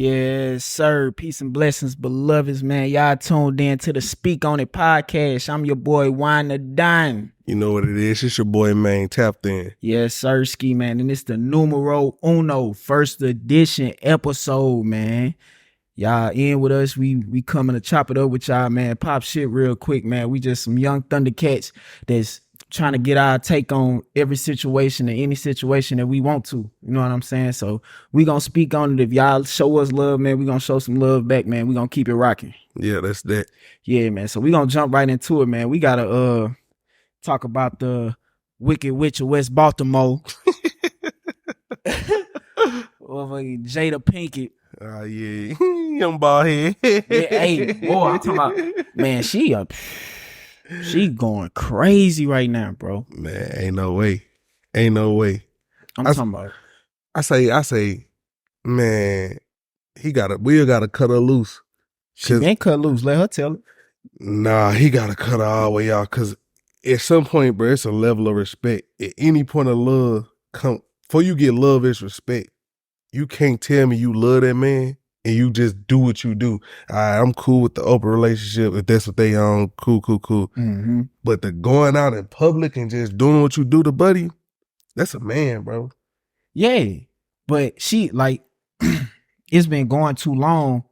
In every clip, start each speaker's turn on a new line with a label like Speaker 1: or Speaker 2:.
Speaker 1: Yes, sir. Peace and blessings, beloveds, man. Y'all tuned in to the Speak On It podcast. I'm your boy, Wine the Dime.
Speaker 2: You know what it is. It's your boy, man, tapped in.
Speaker 1: Yes, sir, Ski, man. And it's the #1, first edition episode, man. Y'all in with us. We coming to chop it up with y'all, man. Pop shit real quick, man. We just some young Thundercats that's trying to get our take on every situation and any situation that we want to. You know what I'm saying? So we gonna speak on it. If y'all show us love, man, we gonna show some love back, man. We gonna keep it rocking.
Speaker 2: Yeah, that's that.
Speaker 1: Yeah, man. So we gonna jump right into it, man. We gotta talk about the Wicked Witch of West Baltimore. Over Jada Pinkett.
Speaker 2: Oh, yeah. Young bald head.
Speaker 1: Yeah, hey, boy, I'm talking about, man, she going crazy right now, bro.
Speaker 2: Man, ain't no way. Ain't no way.
Speaker 1: I'm talking about.
Speaker 2: I say, man, Will gotta cut her loose.
Speaker 1: She ain't cut loose. Let her tell it.
Speaker 2: Nah, he gotta cut her all the way out. Cause at some point, bro, it's a level of respect. At any point of love, before you get love, it's respect. You can't tell me you love that man and you just do what you do. All right, I'm cool with the open relationship. If that's what they on, cool.
Speaker 1: Mm-hmm.
Speaker 2: But the going out in public and just doing what you do to buddy, that's a man, bro.
Speaker 1: Yeah, but she, like, it's been going too long.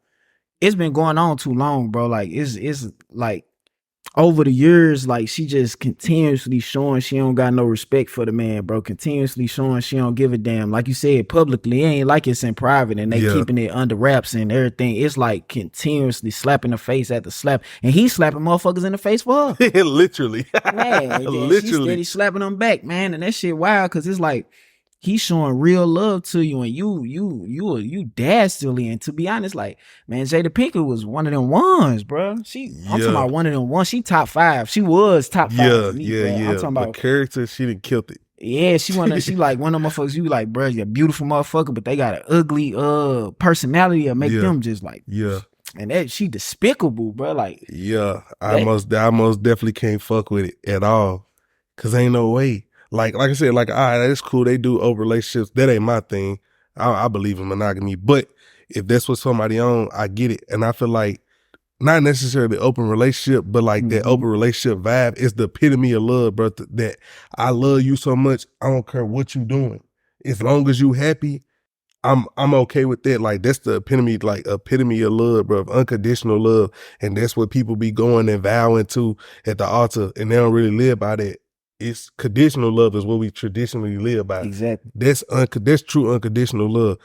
Speaker 1: It's been going on too long, bro. Like, it's like, over the years, like, she just continuously showing she don't got no respect for the man, bro. Continuously showing she don't give a damn. Like you said, publicly, it ain't like it's in private and they keeping it under wraps and everything. It's like continuously slapping the face at the slap. And he slapping motherfuckers in the face for her.
Speaker 2: Literally.
Speaker 1: Man, literally. She steady slapping them back, man. And that shit wild, because it's like, he's showing real love to you, and you dastardly. And to be honest, like, man, Jada Pinkett was one of them ones, bro. I'm talking about one of them ones. She top 5. She was top 5.
Speaker 2: Yeah.
Speaker 1: I'm talking about
Speaker 2: the character. She done killed it.
Speaker 1: Yeah, she like one of them motherfuckers. You like, bro, you're a beautiful motherfucker, but they got an ugly personality that make them just like And that she despicable, bro. Like,
Speaker 2: I most definitely can't fuck with it at all, cause ain't no way. Like I said, like, all right, that's cool. They do open relationships. That ain't my thing. I believe in monogamy. But if that's what somebody on, I get it. And I feel like not necessarily open relationship, but like that open relationship vibe is the epitome of love, bro. That I love you so much, I don't care what you doing. As long as you happy, I'm okay with that. Like, that's the epitome of love, bro, of unconditional love. And that's what people be going and vowing to at the altar, and they don't really live by that. It's conditional love is what we traditionally live by.
Speaker 1: Exactly.
Speaker 2: That's true unconditional love.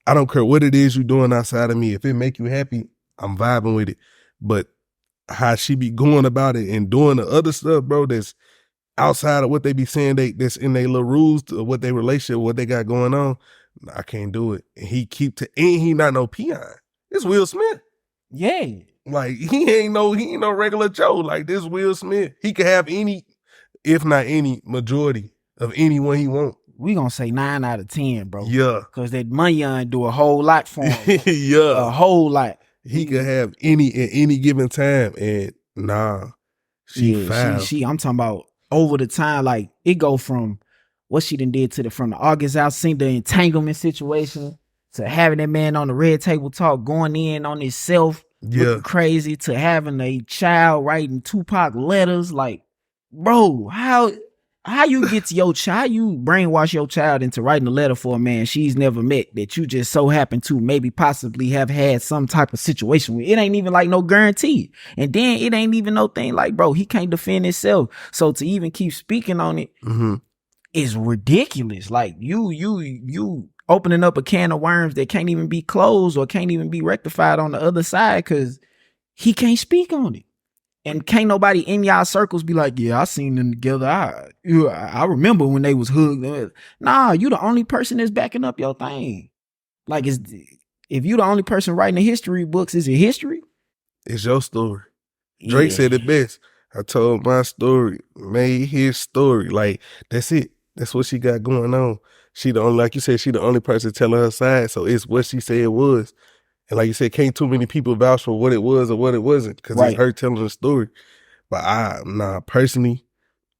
Speaker 2: I don't care what it is you're doing outside of me. If it make you happy, I'm vibing with it. But how she be going about it and doing the other stuff, bro, that's outside of what they be saying, that's in their little rules to what they relationship, what they got going on, I can't do it. And he not no peon. It's Will Smith.
Speaker 1: Yeah.
Speaker 2: Like, he ain't no regular Joe. Like, this Will Smith. He could have any, if not any, majority of anyone he want.
Speaker 1: We gonna say 9 out of 10, bro.
Speaker 2: Yeah.
Speaker 1: Cause that Munyon do a whole lot for him.
Speaker 2: Yeah.
Speaker 1: A whole lot.
Speaker 2: He could have any at any given time. And nah. She foul.
Speaker 1: I'm talking about over the time, like, it go from what she done did from the August out scene, the entanglement situation, to having that man on the red table talk, going in on himself, looking crazy, to having a child writing Tupac letters. Like, bro, how you get to your child, how you brainwash your child into writing a letter for a man she's never met, that you just so happen to maybe possibly have had some type of situation with? It ain't even like no guarantee. And then it ain't even no thing like, bro, he can't defend himself. So to even keep speaking on it is ridiculous. Like, you opening up a can of worms that can't even be closed or can't even be rectified on the other side, because he can't speak on it. And can't nobody in y'all circles be like, yeah, I seen them together. I remember when they was hooked. Nah, you the only person that's backing up your thing. Like, if you the only person writing the history books, is it history?
Speaker 2: It's your story. Drake said it best. I told my story, made his story. Like, that's it. That's what she got going on. She the only, like you said, she the only person telling her side. So it's what she said it was. And like you said, can't too many people vouch for what it was or what it wasn't, because it's her telling the story. But personally,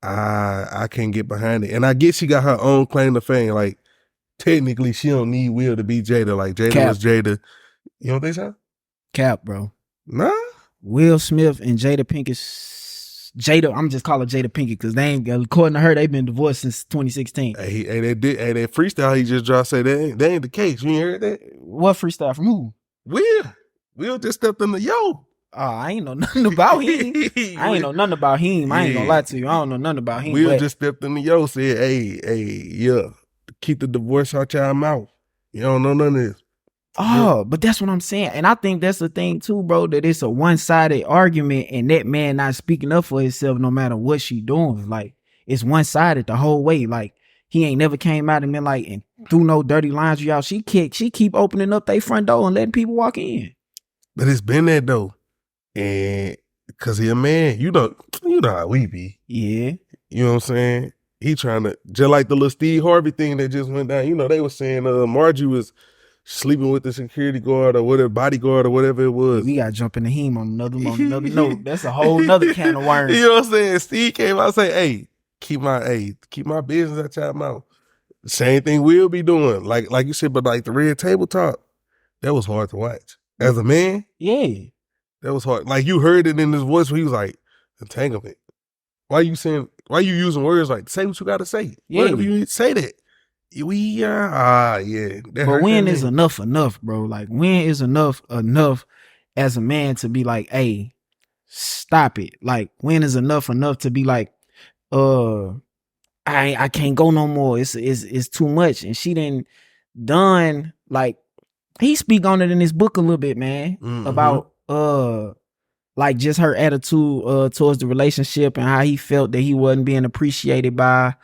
Speaker 2: I can't get behind it. And I guess she got her own claim to fame. Like, technically, she don't need Will to be Jada. Like, Jada was Jada. You don't think so?
Speaker 1: Cap, bro.
Speaker 2: Nah.
Speaker 1: Will Smith and Jada Pinkett. I'm just calling Jada Pinkett because they ain't, according to her, they've been divorced since 2016.
Speaker 2: That freestyle he just dropped say that ain't the case. You ain't heard that?
Speaker 1: What freestyle from who?
Speaker 2: Will just stepped in the yo.
Speaker 1: Oh, I ain't know nothing about him. I ain't know nothing about him. I ain't gonna lie to you. I don't know nothing about him.
Speaker 2: Will just stepped in the yo, said, hey, yeah, keep the divorce out your mouth. You don't know none of this.
Speaker 1: Oh, but that's what I'm saying. And I think that's the thing too, bro, that it's a one-sided argument and that man not speaking up for himself no matter what she doing. Like, it's one-sided the whole way. Like, he ain't never came out and been like, and threw no dirty lines to y'all. She keep opening up their front door and letting people walk in.
Speaker 2: But it's been that though. And cause he a man, you know how we be.
Speaker 1: Yeah.
Speaker 2: You know what I'm saying? He trying to, just like the little Steve Harvey thing that just went down. You know, they were saying Margie was sleeping with the security guard or whatever, bodyguard or whatever it was.
Speaker 1: We got to jump into him on another note. That's a whole nother can of worms.
Speaker 2: You know what I'm saying? Steve came out and say, hey, keep my business out your mouth. Same thing we'll be doing. Like you said, but like the red table talk, that was hard to watch. As a man,
Speaker 1: yeah.
Speaker 2: That was hard. Like you heard it in his voice where he was like, entanglement. Why you using words like say what you gotta say?
Speaker 1: Yeah.
Speaker 2: What if you say that?
Speaker 1: But when is enough, bro? Like when is enough as a man to be like, hey, stop it? Like when is enough to be like, I can't go no more. It's too much. And she done done like he speak on it in his book a little bit, man. Mm-hmm. About like just her attitude towards the relationship and how he felt that he wasn't being appreciated by,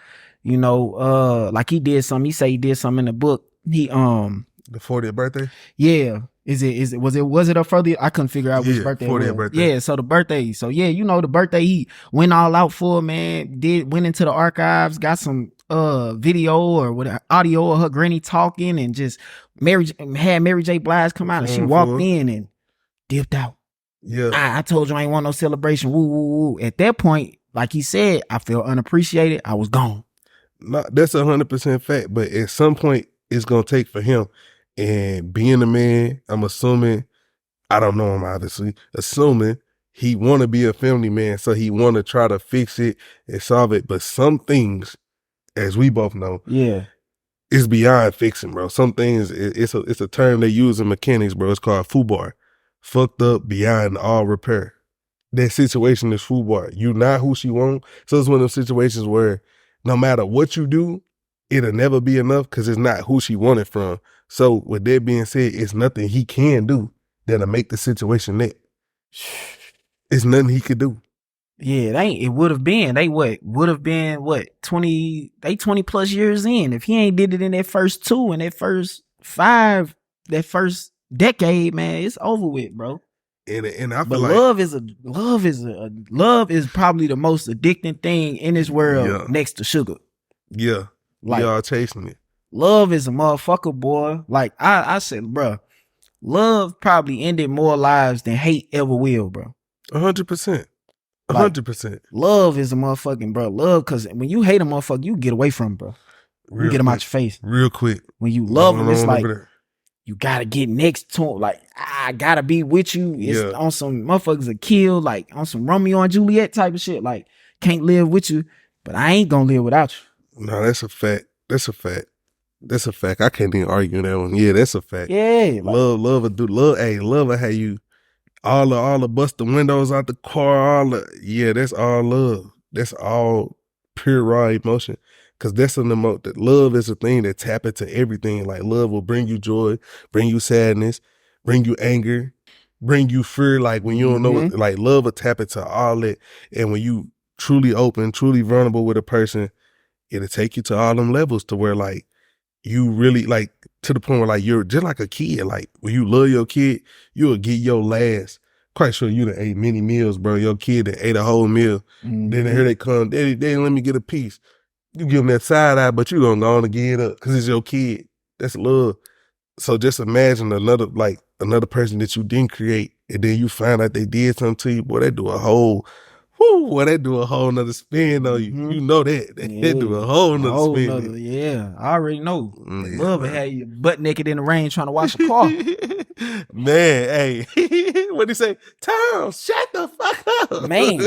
Speaker 1: you know, like he did something. He say he did something in the book. He
Speaker 2: the 40th birthday?
Speaker 1: Yeah. Was it a further? I couldn't figure out which birthday
Speaker 2: 40th
Speaker 1: it was.
Speaker 2: Birthday.
Speaker 1: Yeah, so the birthday. So yeah, you know, the birthday he went all out for, man. Went into the archives, got some video or whatever, audio of her granny talking and just had Mary J. Blige come out and she walked in and dipped out.
Speaker 2: Yeah.
Speaker 1: I told you I ain't want no celebration. Woo, woo, woo. At that point, like he said, I felt unappreciated. I was gone.
Speaker 2: No, that's 100% fact. But at some point, it's gonna take for him. And being a man, I'm assuming, I don't know him obviously, assuming he want to be a family man, so he want to try to fix it and solve it. But some things, as we both know,
Speaker 1: yeah,
Speaker 2: it's beyond fixing, bro. Some things, it's a term they use in mechanics, bro. It's called FUBAR. Fucked up beyond all repair. That situation is FUBAR. You not who she want. So it's one of those situations where no matter what you do, it'll never be enough because it's not who she wanted from. So with that being said, it's nothing he can do that'll make the situation that. It's nothing he could do.
Speaker 1: Yeah, it would have been. They would have been 20 plus years in. If he ain't did it in that first 2 and that first 5, that first decade, man, it's over with, bro.
Speaker 2: And I feel
Speaker 1: but
Speaker 2: like
Speaker 1: love is probably the most addicting thing in this world next to sugar.
Speaker 2: Yeah. Like y'all chasing it.
Speaker 1: Love is a motherfucker, boy. Like I said, bro, love probably ended more lives than hate ever will, bro.
Speaker 2: 100%. 100%.
Speaker 1: Love is a motherfucking, bro. Love, because when you hate a motherfucker, you get away from him, bro. You get him out your face.
Speaker 2: Real quick.
Speaker 1: When you love him, it's like you gotta get next to him. Like, I gotta be with you. It's on some motherfuckers a kill, like on some Romeo and Juliet type of shit. Like, can't live with you, but I ain't gonna live without you.
Speaker 2: No, that's a fact. I can't even argue that one. Yeah, that's a fact.
Speaker 1: Yeah.
Speaker 2: Like, love will have you all the bust the windows out the car, that's all love. That's all pure raw emotion. Cause that's an emotion. That love is a thing that tap into everything. Like love will bring you joy, bring you sadness, bring you anger, bring you fear. Like when you don't know, like love will tap into all that. And when you truly open, truly vulnerable with a person, it'll take you to all them levels to where like you really like to the point where like you're just like a kid. Like when you love your kid, you'll get your last. Quite sure you done ate many meals, bro. Your kid that ate a whole meal. Then here they come, Daddy, let me get a piece. You give them that side eye, but you gonna go on and get it up because it's your kid. That's love. So just imagine another person that you didn't create, and then you find out they did something to you. Boy, they do a whole Whoo, well, that do a whole nother spin on you. You know that. That do a whole nother spin.
Speaker 1: Yeah, I already know.
Speaker 2: Yeah,
Speaker 1: Love it. Had you butt naked in the rain trying to wash a car.
Speaker 2: Man, hey, what he say? Tom, shut the fuck up.
Speaker 1: Man.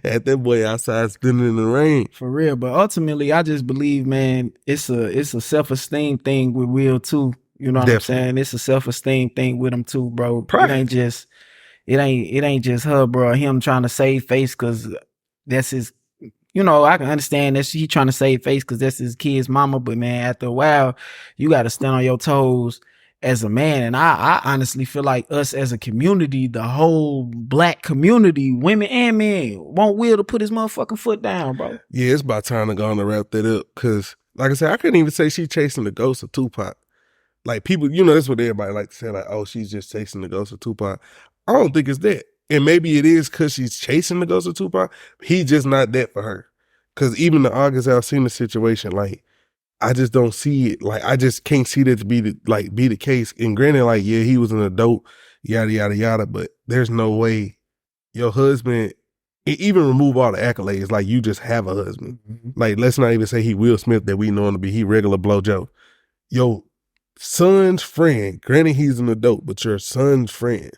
Speaker 2: Had that boy outside spinning in the rain.
Speaker 1: For real. But ultimately, I just believe, man, it's a self-esteem thing with Will too. You know what I'm saying? It's a self-esteem thing with him too, bro. It ain't just her, bro. Him trying to save face because that's his. You know, I can understand that she trying to save face because that's his kid's mama. But man, after a while, you got to stand on your toes as a man. And I honestly feel like us as a community, the whole black community, women and men, want Will to put his motherfucking foot down, bro.
Speaker 2: Yeah, it's about time to go on and wrap that up. Cause like I said, I couldn't even say she chasing the ghost of Tupac. Like people, you know, that's what everybody like to say, like, oh, she's just chasing the ghost of Tupac. I don't think it's that. And maybe it is because she's chasing the ghost of Tupac. He just not that for her. Cause even the August Alsina situation, like, I just don't see it. Like, I just can't see that to be the case. And granted, like, yeah, he was an adult, yada, yada, yada, but there's no way your husband, even remove all the accolades, like, you just have a husband. Mm-hmm. Like, let's not even say he Will Smith that we know him to be. He regular Blow Joe. Your son's friend, granted he's an adult, but your son's friend.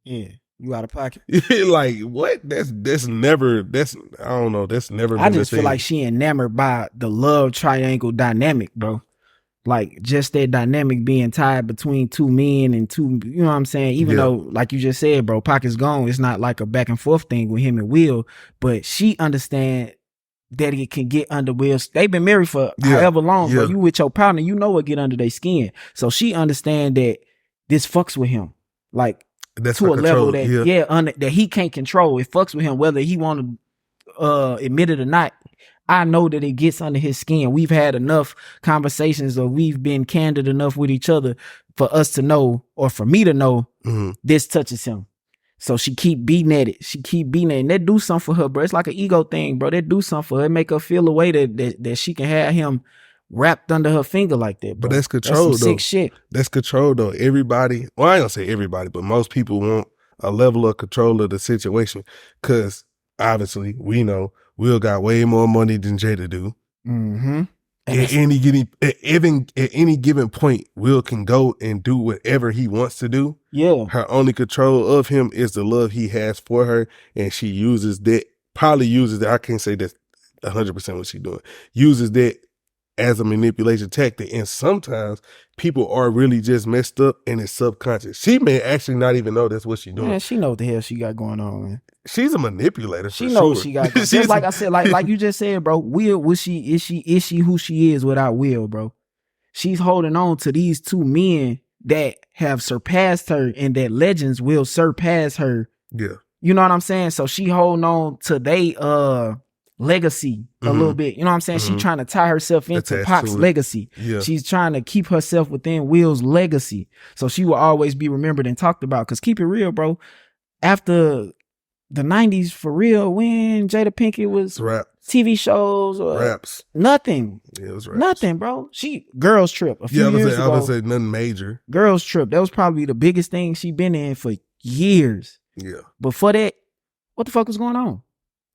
Speaker 1: Yeah. You out of pocket.
Speaker 2: Like, what? I don't know. That's never been
Speaker 1: I just feel like she enamored by the love triangle dynamic, bro. Like, just that dynamic being tied between two men and two, you know what I'm saying? Even though, like you just said, bro, Pac is gone. It's not like a back and forth thing with him and Will, but she understand that it can get under Will's. They've been married for however long, bro. You with your partner, you know what get under their skin. So she understand that this fucks with him. Like, that's to a level that that he can't control. It fucks with him whether he want to admit it or not. I know that it gets under his skin. We've had enough conversations, or we've been candid enough with each other for us to know, or for me to know, this touches him. So she keep beating at it. She keep beating it, and that do something for her, bro. It's like an ego thing, bro. That do something for her. It make her feel a way that she can have him wrapped under her finger like that, bro.
Speaker 2: But that's control,
Speaker 1: that's some sick shit.
Speaker 2: That's control, though. Everybody, well, I ain't gonna say everybody, but most people want a level of control of the situation. Cause obviously, we know Will got way more money than Jada do.
Speaker 1: Mm-hmm.
Speaker 2: At any given point, Will can go and do whatever he wants to do.
Speaker 1: Yeah.
Speaker 2: Her only control of him is the love he has for her, and she uses that. Probably uses that. I can't say that's 100% what she's doing. Uses that as a manipulation tactic, and sometimes people are really just messed up and it's subconscious. She may actually not even know that's what she's doing.
Speaker 1: Man, she know what the hell she got going on, man.
Speaker 2: She's a manipulator.
Speaker 1: She knows what she got going on. Just like I said, like you just said, bro. Will, is she who she is without Will, bro? She's holding on to these two men that have surpassed her, and that legends will surpass her.
Speaker 2: Yeah.
Speaker 1: You know what I'm saying? So she holding on to they legacy a little bit. You know what I'm saying? She trying to tie herself into Pac's legacy. Yeah. She's trying to keep herself within Will's legacy. So she will always be remembered and talked about. Cause keep it real, bro. After the 90s, for real, when Jada Pinkett was TV shows or
Speaker 2: raps.
Speaker 1: Nothing.
Speaker 2: Yeah, it was raps.
Speaker 1: Nothing, bro. She Girls Trip a few years ago.
Speaker 2: I would say nothing major.
Speaker 1: Girls Trip. That was probably the biggest thing she been in for years.
Speaker 2: Yeah.
Speaker 1: Before that, what the fuck was going on?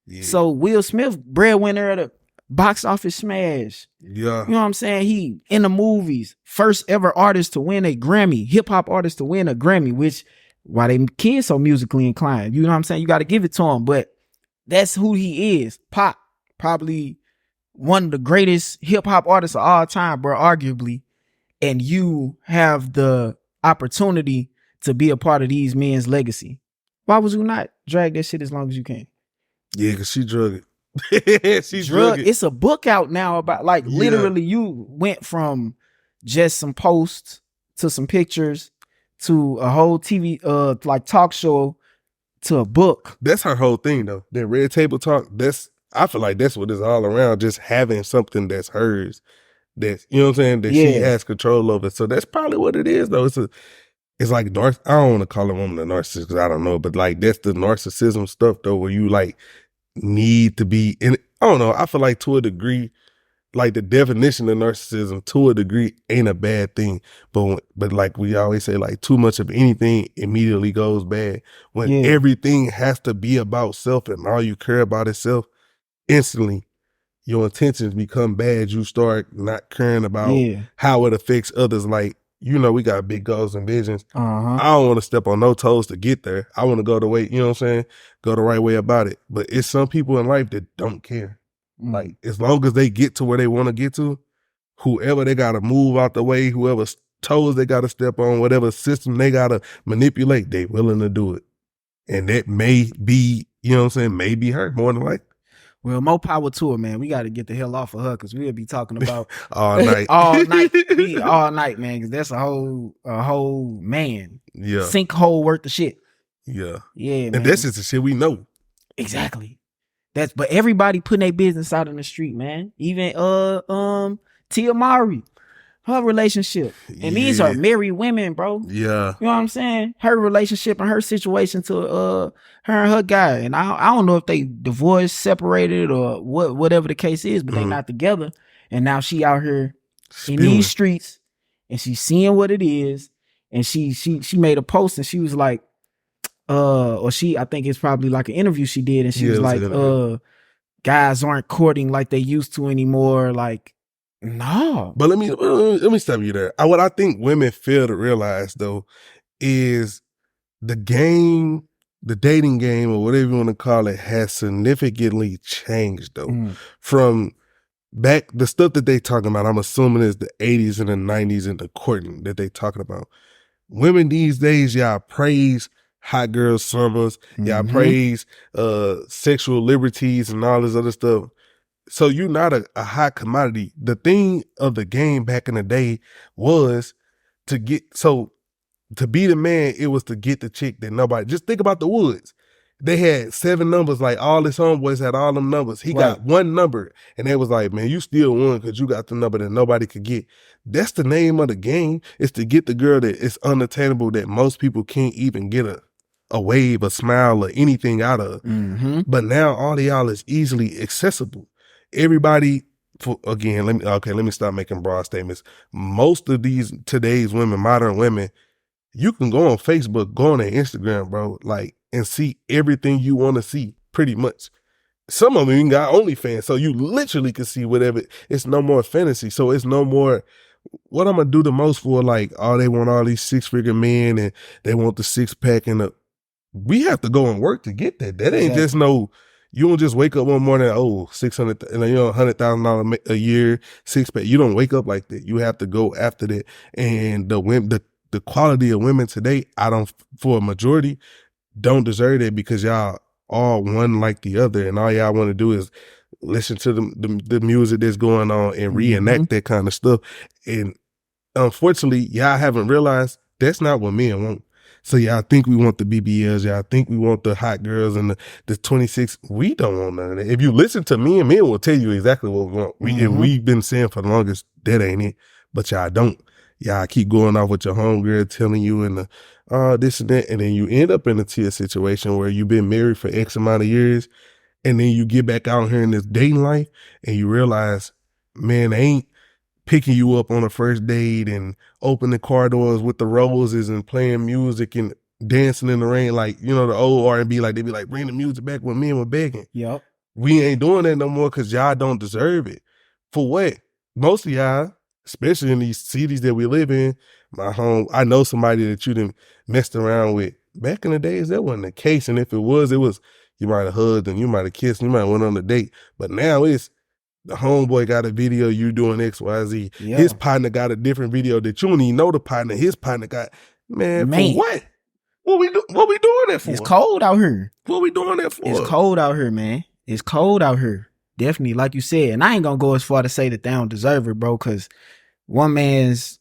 Speaker 2: Yeah.
Speaker 1: So Will Smith, breadwinner at a box office smash.
Speaker 2: Yeah.
Speaker 1: You know what I'm saying? He in the movies, first ever artist to win a Grammy, hip hop artist to win a Grammy, which why they kids so musically inclined. You know what I'm saying? You got to give it to him, but that's who he is. Pac, probably one of the greatest hip hop artists of all time, bro, arguably. And you have the opportunity to be a part of these men's legacy. Why would you not drag that shit as long as you can?
Speaker 2: Yeah, because she drug it. She drug it.
Speaker 1: It's a book out now about, like, literally you went from just some posts to some pictures to a whole TV like talk show to a book.
Speaker 2: That's her whole thing, though. That Red Table Talk, I feel like that's what it's all around, just having something that's hers, that's, you know what I'm saying, that she has control over. So that's probably what it is, though. It's like I don't want to call a woman a narcissist because I don't know, but like that's the narcissism stuff, though, where you like need to be in. I don't know. I feel like to a degree, like the definition of narcissism to a degree ain't a bad thing, but like we always say, like too much of anything immediately goes bad. When everything has to be about self and all you care about is self, instantly your intentions become bad. You start not caring about how it affects others. Like, we got big goals and visions. I don't want to step on no toes to get there. I want to go the way, you know what I'm saying? Go the right way about it. But it's some people in life that don't care. Like, as long as they get to where they want to get to, whoever they got to move out the way, whoever toes they got to step on, whatever system they got to manipulate, they willing to do it. And that may be, you know what I'm saying, may be her more than likely.
Speaker 1: Well, more power to her, man. We got to get the hell off of her because we'll be talking about
Speaker 2: all night,
Speaker 1: all night, man. Because that's a whole man, sinkhole worth of shit.
Speaker 2: Yeah,
Speaker 1: man.
Speaker 2: And that's just the shit we know.
Speaker 1: Exactly. But everybody putting their business out on the street, man. Even Tia Mowry, her relationship, and these are married women, bro.
Speaker 2: Yeah,
Speaker 1: you know what I'm saying? Her relationship and her situation to her and her guy, and I don't know if they divorced, separated, or whatever the case is, but they not together. And now she out here in these streets, and she's seeing what it is. And she made a post, and she was like, I think it's probably like an interview she did, and she was like, guys aren't courting like they used to anymore. Like, no.
Speaker 2: But let me stop you there. What I think women fail to realize though is the dating game, or whatever you want to call it, has significantly changed though. From back, the stuff that they talking about, I'm assuming is the 80s and the 90s and the courting that they talking about. Women these days, y'all praise hot girl summers, y'all praise sexual liberties and all this other stuff. So you're not a hot commodity. The thing of the game back in the day was to be the man, it was to get the chick that nobody, just think about the Woods. They had 7 numbers, like all his homeboys had all them numbers. He got 1 number, and they was like, man, you still won because you got the number that nobody could get. That's the name of the game, is to get the girl that is unattainable, that most people can't even get a wave, a smile, or anything out of. But now all of y'all is easily accessible. Everybody, let me stop making broad statements. Most of today's women, modern women, you can go on Facebook, go on their Instagram, bro, like, and see everything you want to see, pretty much. Some of them even got OnlyFans, so you literally can see whatever. It's no more fantasy, so it's no more what I'm gonna do the most for. Like, they want all these 6-figure men, and they want the 6-pack, and we have to go and work to get that. That ain't just you don't just wake up one morning, $600, $100,000 a year, 6-pack. You don't wake up like that. You have to go after that. And the quality of women today, for a majority, don't deserve it, because y'all all one like the other, and all y'all want to do is listen to the music that's going on and reenact that kind of stuff. And unfortunately, y'all haven't realized that's not what men want. So y'all think we want the BBLs, y'all think we want the hot girls and the 26. We don't want none of that. If you listen to men will tell you exactly what we want. We've been saying for the longest, that ain't it. But y'all don't. Y'all keep going off with your homegirl telling you and this and that, and then you end up in a tier situation where you've been married for X amount of years, and then you get back out here in this dating life, and you realize, man, they ain't picking you up on a first date and opening car doors with the roses and playing music and dancing in the rain, like, the old R&B, like they be like, bring the music back when men were begging.
Speaker 1: Yep.
Speaker 2: We ain't doing that no more because y'all don't deserve it. For what? Most of y'all, especially in these cities that we live in, my home, I know somebody that you done messed around with. Back in the days, that wasn't the case. And if it was, you might have hugged and you might have kissed and you might have went on a date. But now it's, the homeboy got a video you doing X, Y, Z. Yeah. His partner got a different video that you don't even know the partner. His partner got, man. For what? What we doing that for?
Speaker 1: It's cold out here.
Speaker 2: What we doing that for?
Speaker 1: It's cold out here, man. It's cold out here. Definitely, like you said. And I ain't gonna go as far to say that they don't deserve it, bro, because one man's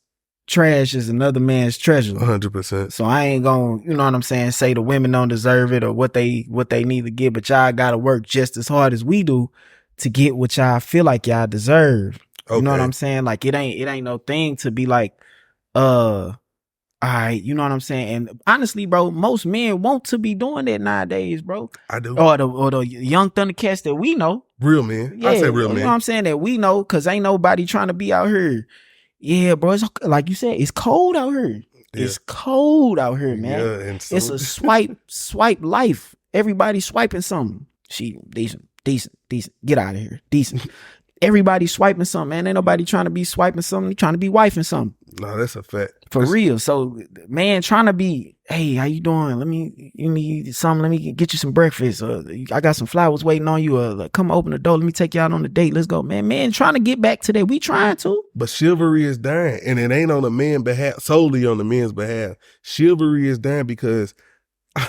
Speaker 1: trash is another man's treasure.
Speaker 2: 100%.
Speaker 1: So I ain't gonna, you know what I'm saying, say the women don't deserve it or what they need to get, but y'all gotta work just as hard as we do to get what y'all feel like y'all deserve. Okay. You know what I'm saying? Like, it ain't no thing to be like, All right, you know what I'm saying? And honestly, bro, most men want to be doing that nowadays, bro.
Speaker 2: I do.
Speaker 1: Or the young Thundercats that we know.
Speaker 2: Real men.
Speaker 1: Yeah,
Speaker 2: I say real
Speaker 1: you know
Speaker 2: men.
Speaker 1: what I'm saying? That we know, because ain't nobody trying to be out here. Yeah, bro, it's like you said, it's cold out here.
Speaker 2: Yeah.
Speaker 1: It's cold out here, man.
Speaker 2: Yeah, and so
Speaker 1: It's a swipe life. Everybody swiping something. She decent. Get out of here. Decent. Everybody swiping something, man. Ain't nobody trying to be swiping something. Trying to be wifing something.
Speaker 2: No, that's a fact.
Speaker 1: For real. So, man, trying to be, hey, how you doing? You need something. Let me get you some breakfast. I got some flowers waiting on you. Come open the door. Let me take you out on a date. Let's go, man. Man, trying to get back to that. We trying to.
Speaker 2: But chivalry is dying, and it ain't on the men's behalf, solely on the men's behalf. Chivalry is dying because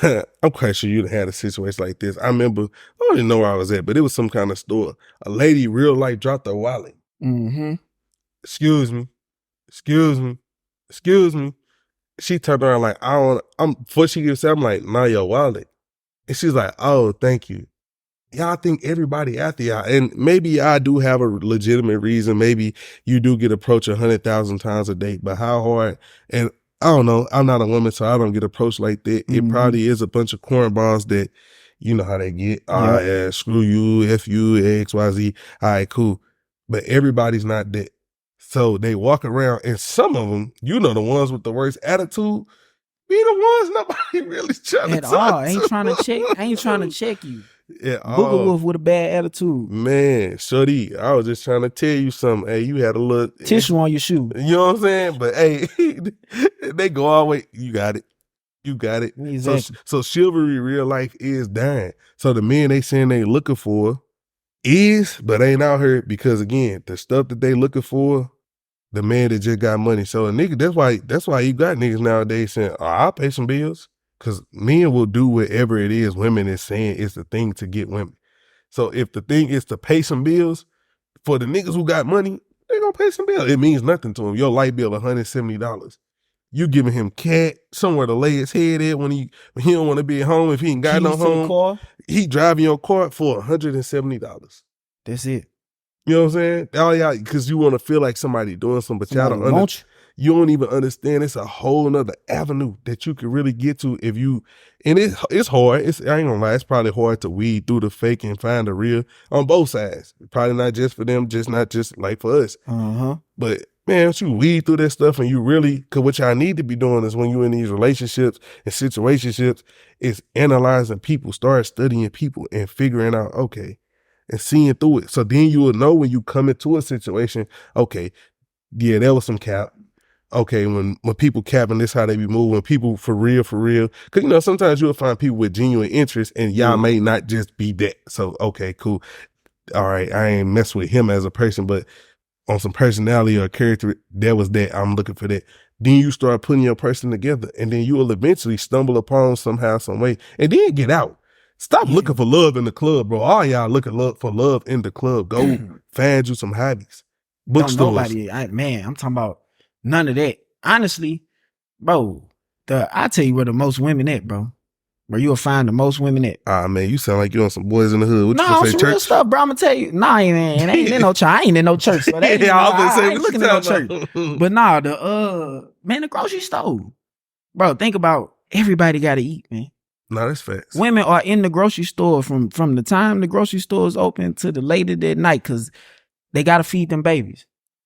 Speaker 2: I'm quite sure you'd have had a situation like this. I remember, I don't even know where I was at, but it was some kind of store. A lady, real life, dropped her wallet.
Speaker 1: Mm-hmm.
Speaker 2: Excuse me. She turned around like, before she gets up, I'm like, nah, your wallet. And she's like, oh, thank you. Y'all think everybody after y'all, and maybe y'all do have a legitimate reason. Maybe you do get approached 100,000 times a day, but how hard? And I don't know. I'm not a woman, so I don't get approached like that. It probably is a bunch of cornballs that, you know how they get. Yeah, screw you, F you, X, Y, Z. All right, cool. But everybody's not that. So they walk around, and some of them, you know, the ones with the worst attitude, be the ones nobody really trying to talk to.
Speaker 1: Ain't trying to check you.
Speaker 2: Yeah,
Speaker 1: Booger Wolf with a bad attitude.
Speaker 2: Man, shorty, I was just trying to tell you something. Hey, you had a little
Speaker 1: tissue on your shoe.
Speaker 2: You know what I'm saying? But hey, they go all the way. You got it.
Speaker 1: Exactly.
Speaker 2: So chivalry, real life is dying. So the men they saying they looking for is, but ain't out here because again, the stuff that they looking for, the man that just got money. So a nigga, that's why you got niggas nowadays saying, oh, I'll pay some bills. Because men will do whatever it is women is saying is the thing to get women. So if the thing is to pay some bills, for the niggas who got money, they gonna pay some bills. It means nothing to them. Your light bill, $170. You giving him cat, somewhere to lay his head at when he don't want to be at home. If he ain't got no home, he driving your car for $170.
Speaker 1: That's it.
Speaker 2: You know what I'm saying? All y'all, because you want to feel like somebody doing something, but y'all don't you don't even understand. It's a whole nother avenue that you could really get to if you, and it's hard. I ain't gonna lie, it's probably hard to weed through the fake and find the real on both sides. Probably not just for them, not just like for us. But man, once you weed through that stuff and you really, cause what y'all need to be doing is when you in these relationships and situationships, is analyzing people, start studying people and figuring out, okay, and seeing through it. So then you will know when you come into a situation, okay, yeah, there was some cap. Okay, when people capping, this how they be moving. People for real. Cause you know, sometimes you'll find people with genuine interest and y'all may not just be that. So, okay, cool. All right, I ain't mess with him as a person, but on some personality or character, there was that. I'm looking for that. Then you start putting your person together and then you will eventually stumble upon somehow, some way, and then get out. Stop looking for love in the club, bro. All y'all looking for love in the club. Go find you some hobbies. Bookstores.
Speaker 1: I'm talking about none of that. Honestly, bro, I tell you where the most women at, bro. Where you'll find the most women at.
Speaker 2: Ah, man, you sound like you on some Boys in the Hood. What
Speaker 1: no,
Speaker 2: you gonna say,
Speaker 1: some
Speaker 2: church?
Speaker 1: real stuff, bro. I'm gonna tell you. Nah, man, I ain't in no church. I ain't in no church. So I ain't looking at no church. But nah, the grocery store. Bro, think about everybody gotta eat, man.
Speaker 2: No, that's facts.
Speaker 1: Women are in the grocery store from the time the grocery store is open to the later that night because they gotta feed them babies.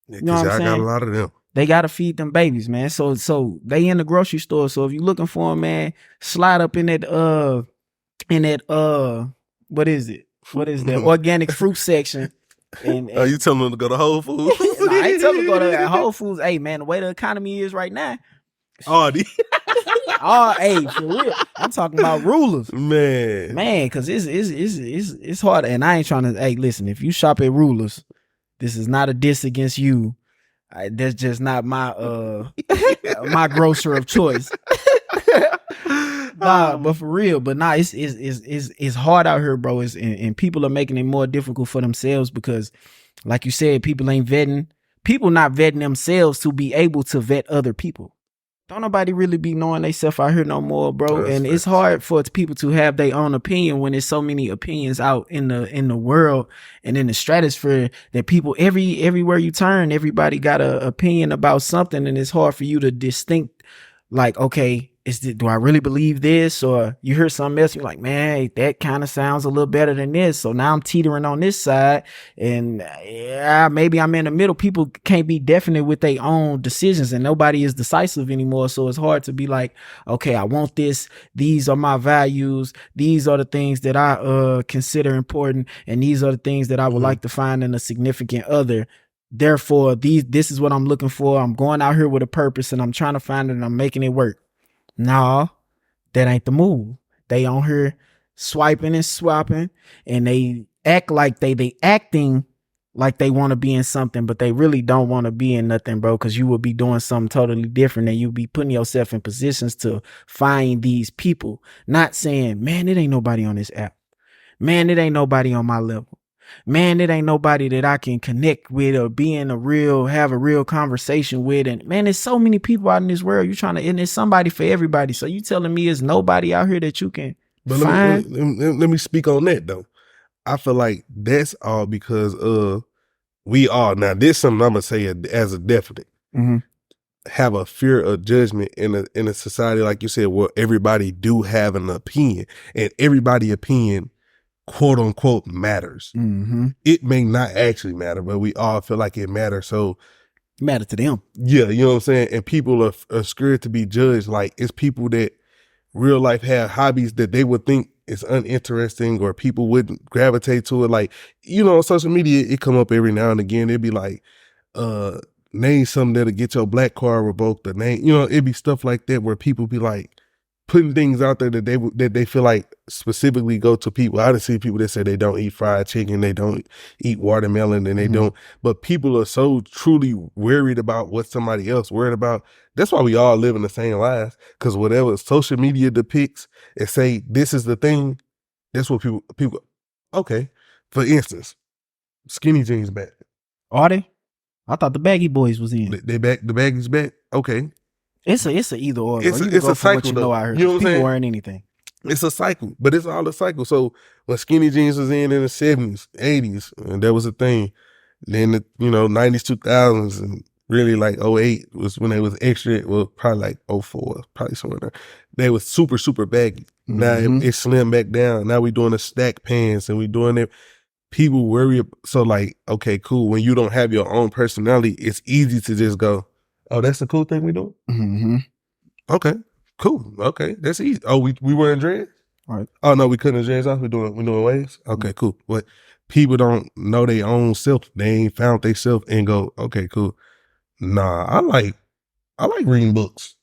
Speaker 2: Yeah, you know what I'm saying? Got a lot of them.
Speaker 1: They gotta feed them babies, man. So they in the grocery store. So if you're looking for them, man, slide up in that what is it? What is that? Organic fruit section. And
Speaker 2: you telling them to go to Whole Foods?
Speaker 1: Nah, I ain't telling them to go to Whole Foods. Hey, man, the way the economy is right now. Hey, for real. I'm talking about rulers. Man, because it's hard. And I ain't trying to, hey, listen, if you shop at Rulers, this is not a diss against you. That's just not my my grocer of choice. Nah, but for real, it's hard out here, bro. And people are making it more difficult for themselves because, like you said, people not vetting themselves to be able to vet other people. Don't nobody really be knowing they self out here no more, bro. And it's hard for people to have their own opinion when there's so many opinions out in the world and in the stratosphere that people everywhere you turn, everybody got an opinion about something, and it's hard for you to like, okay, do I really believe this? Or you hear something else, you're like, man, that kind of sounds a little better than this. So now I'm teetering on this side, and yeah, maybe I'm in the middle. People can't be definite with their own decisions, and nobody is decisive anymore. So it's hard to be like, okay, I want this. These are my values. These are the things that I consider important, and these are the things that I would like to find in a significant other. Therefore, this is what I'm looking for. I'm going out here with a purpose, and I'm trying to find it, and I'm making it work. No, that ain't the move. They on here swiping and swapping, and they act like they acting like they want to be in something, but they really don't want to be in nothing, bro, because you will be doing something totally different, and you'll be putting yourself in positions to find these people. Not saying, man, it ain't nobody on this app. Man, it ain't nobody on my level. Man, it ain't nobody that I can connect with or have a real conversation with. And man, there's so many people out in this world. And there's somebody for everybody. So you telling me there's nobody out here that you can find?
Speaker 2: Let me speak on that though. I feel like that's all because we all, now this is something I'm gonna say as a definite, have a fear of judgment in a society like you said, where everybody do have an opinion, and everybody opinion, quote unquote, matters. It may not actually matter, but we all feel like it matters. So
Speaker 1: it matters to them.
Speaker 2: Yeah, you know what I'm saying? And people are scared to be judged. Like, it's people that real life have hobbies that they would think is uninteresting, or people wouldn't gravitate to it. Like, you know, on social media, it come up every now and again. It'd be like, name something that'll get your black card revoked, or name, you know, it'd be stuff like that where people be like putting things out there that they feel like specifically go to people. I done see people that say they don't eat fried chicken, they don't eat watermelon, and they don't. But people are so truly worried about what somebody else worried about. That's why we all live in the same lives, because whatever social media depicts and say this is the thing, that's what people. Okay, for instance, skinny jeans back.
Speaker 1: Are they? I thought the Baggy Boys was in.
Speaker 2: They back. The baggies back. Okay.
Speaker 1: It's a either or.
Speaker 2: It's a cycle.
Speaker 1: You know, I heard.
Speaker 2: You know what I'm saying?
Speaker 1: People wearing anything.
Speaker 2: It's a cycle, but it's all a cycle. So when skinny jeans was in the 70s, 80s, and that was a thing. Then the 90s, 2000s, and really like 08 was when they was extra. Well, probably like 04, probably somewhere there. They was super, super baggy. Now it's slim back down. Now we doing the stack pants, and we doing it. People worry. So like, okay, cool. When you don't have your own personality, it's easy to just go, oh, that's the cool thing we doing? Okay, cool. Okay, that's easy. Oh, we wearing dreads?
Speaker 1: All right.
Speaker 2: Oh no, we cutting the dreads off. We doing waves? Okay, cool. But people don't know their own self. They ain't found their self and go, okay, cool. Nah, I like reading books.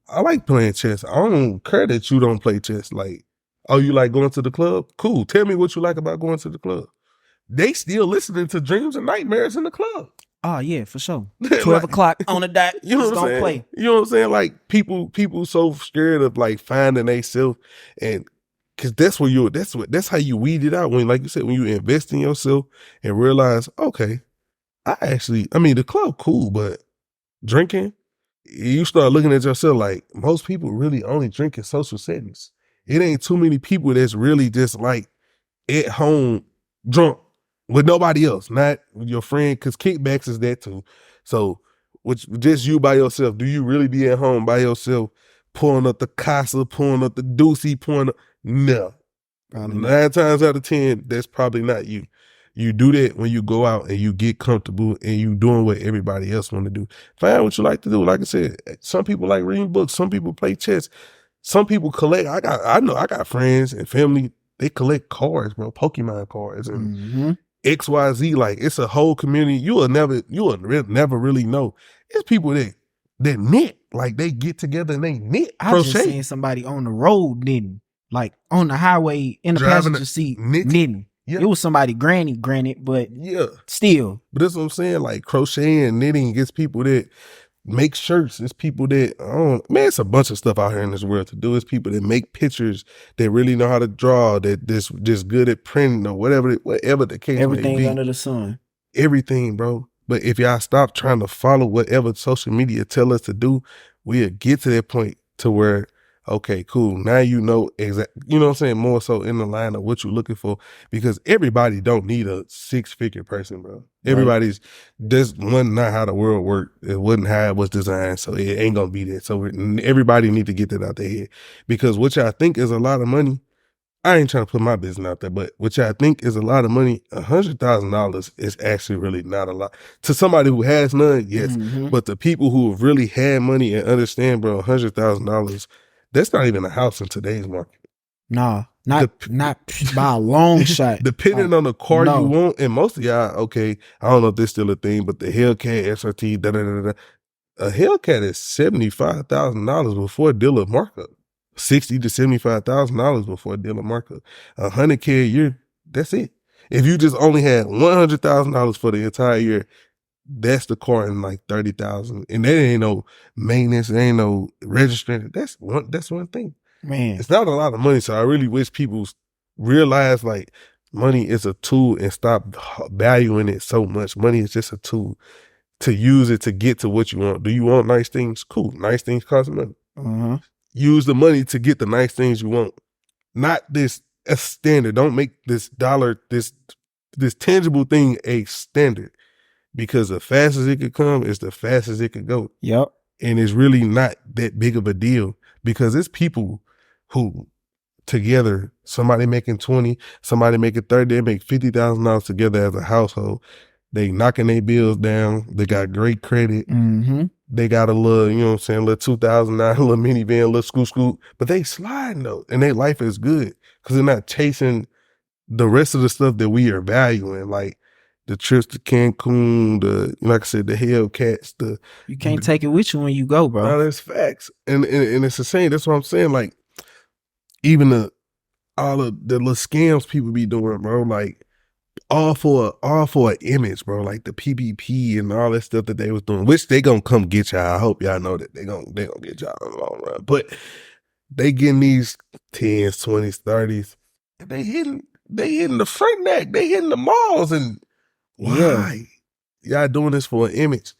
Speaker 2: I like playing chess. I don't care that you don't play chess. Like, oh, you like going to the club? Cool. Tell me what you like about going to the club. They still listening to Dreams and Nightmares in the club.
Speaker 1: Oh yeah, for sure. 12 o'clock on the dot.
Speaker 2: You know what I'm saying? Play. You know what I'm saying? Like people so scared of like finding themselves, and because that's how you weed it out. When, like you said, when you invest in yourself and realize, okay, the club cool, but drinking, you start looking at yourself like most people really only drink in social settings. It ain't too many people that's really just like at home drunk with nobody else, not your friend, because kickbacks is that too. So, with just you by yourself, do you really be at home by yourself, pulling up the Casa, pulling up the Deucey, pulling up? No. Probably 9 times out of 10, that's probably not you. You do that when you go out and you get comfortable and you doing what everybody else want to do. Find what you like to do. Like I said, some people like reading books. Some people play chess. Some people collect. I got friends and family. They collect cards, bro, Pokemon cards and XYZ. Like, it's a whole community. You will never really know. It's people that knit. Like, they get together and they knit.
Speaker 1: I was just seeing somebody on the road knitting, like on the highway in the passenger seat knitting. Yeah. It was somebody granted, but yeah, still.
Speaker 2: But that's what I'm saying. Like, crocheting and knitting gets people that make shirts. It's people that, it's a bunch of stuff out here in this world to do. It's people that make pictures, that really know how to draw, that just good at printing or whatever the case may be.
Speaker 1: Everything under the sun.
Speaker 2: Everything, bro. But if y'all stop trying to follow whatever social media tell us to do, we'll get to that point to where, Okay, cool. Now you know exactly, you know what I'm saying, more so in the line of what you're looking for, because everybody don't need a 6-figure person, bro.
Speaker 1: Right.
Speaker 2: Everybody's, this wasn't not how the world worked. It wasn't how it was designed, so it ain't gonna be that. So everybody need to get that out their head, because what y'all think is a lot of money, I ain't trying to put my business out there, but what y'all think is a lot of money, $100,000 is actually really not a lot. To somebody who has none, yes.
Speaker 1: Mm-hmm.
Speaker 2: But the people who have really had money and understand, bro, $100,000, that's not even a house in today's market.
Speaker 1: Nah, not by a long shot.
Speaker 2: Depending
Speaker 1: Like,
Speaker 2: on the car
Speaker 1: no.
Speaker 2: you want, and most of y'all, okay, I don't know if this still a thing, but the Hellcat, SRT, a Hellcat is $75,000 before dealer markup. $60,000 to $75,000 before dealer markup. $100K a year, that's it. If you just only had $100,000 for the entire year, that's the car in like $30,000, and there ain't no maintenance, there ain't no registering. That's one thing.
Speaker 1: Man.
Speaker 2: It's not a lot of money, so I really wish people realize like money is a tool and stop valuing it so much. Money is just a tool to use it to get to what you want. Do you want nice things? Cool. Nice things cost money.
Speaker 1: Uh-huh.
Speaker 2: Use the money to get the nice things you want. Not this a standard. Don't make this dollar, this tangible thing a standard, because the fastest it could come is the fastest it could go.
Speaker 1: Yep.
Speaker 2: And it's really not that big of a deal, because it's people who together, somebody making 20, somebody making 30, they make $50,000 together as a household. They knocking their bills down. They got great credit.
Speaker 1: Mm-hmm.
Speaker 2: They got a little, you know what I'm saying, little 2009, little minivan, little scoot, but they sliding though, and their life is good because they're not chasing the rest of the stuff that we are valuing, like the trips to Cancun, like I said, the Hellcats,
Speaker 1: you can't take it with you when you go, bro.
Speaker 2: No, that's facts, and it's the same. That's what I'm saying. Like even all of the little scams people be doing, bro. Like all for an image, bro. Like the PPP and all that stuff that they was doing, which they gonna come get y'all. I hope y'all know that they gonna get y'all in the long run. But they getting these 10s, 20s, 30s, and they hitting the front neck, they hitting the malls, and why? Y'all doing this for an image?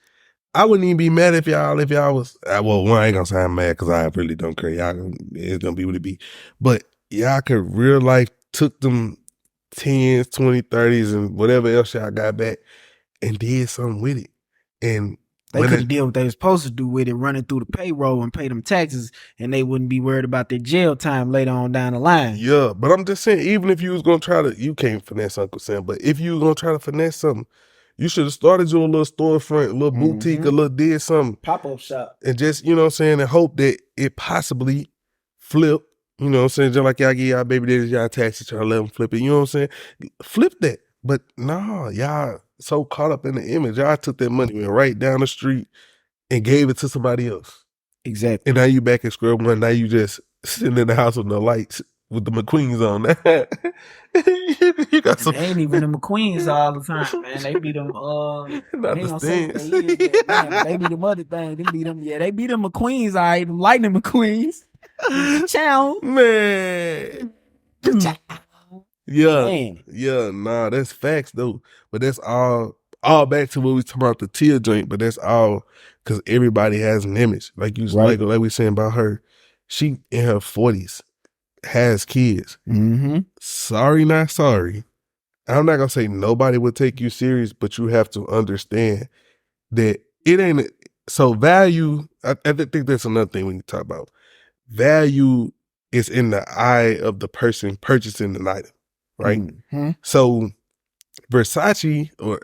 Speaker 2: I wouldn't even be mad if y'all was, well, one, I ain't gonna say I'm mad because I really don't care. Y'all, it's gonna be what it be. But y'all could real life took them 10s, 20s, 30s, and whatever else y'all got back and did something with it. And
Speaker 1: they could have did what they was supposed to do with it, running through the payroll and pay them taxes, and they wouldn't be worried about their jail time later on down the line.
Speaker 2: Yeah, but I'm just saying, even if you was gonna try to, you can't finesse Uncle Sam, but if you was gonna try to finesse something, you should have started your little storefront, a little boutique, a little did something.
Speaker 1: Pop-up shop.
Speaker 2: And just, you know what I'm saying, and hope that it possibly flip. You know what I'm saying? Just like y'all give y'all baby daddies y'all taxes, y'all let them flip it. You know what I'm saying? Flip that. But nah, y'all so caught up in the image. Y'all took that money, went right down the street and gave it to somebody else.
Speaker 1: Exactly.
Speaker 2: And now you back at square one. Now you just sitting in the house with the lights with the McQueens on. You got some.
Speaker 1: They ain't even the McQueens all the time, man. They be them.
Speaker 2: Not
Speaker 1: they
Speaker 2: the
Speaker 1: don't say what
Speaker 2: Stins.
Speaker 1: they is, man. They be them other thing. They be them. Yeah, they be them McQueens. All right, them lightning McQueens. Chow,
Speaker 2: Man. Yeah.
Speaker 1: Man.
Speaker 2: Yeah, nah, that's facts though. But that's all back to what we talking about, the Tia joint, but that's all because everybody has an image. Like you
Speaker 1: Right.
Speaker 2: like we saying about her. She in her 40s, has kids.
Speaker 1: Mm-hmm.
Speaker 2: Sorry, not sorry. I'm not gonna say nobody would take you serious, but you have to understand that it ain't so value. I think that's another thing we can talk about. Value is in the eye of the person purchasing the item, right?
Speaker 1: Mm-hmm.
Speaker 2: So Versace or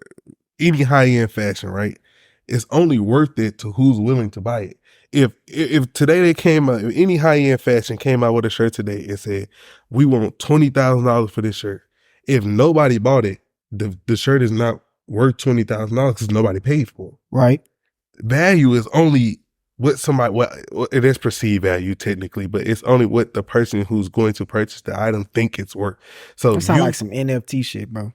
Speaker 2: any high-end fashion, right, is only worth it to who's willing to buy it. If today they came out, if any high-end fashion came out with a shirt today and said, we want $20,000 for this shirt, if nobody bought it, the shirt is not worth $20,000 because nobody paid for it.
Speaker 1: Right.
Speaker 2: Value is only what somebody, it is perceived value technically, but it's only what the person who's going to purchase the item think it's worth. So
Speaker 1: that sounds like some NFT shit, bro.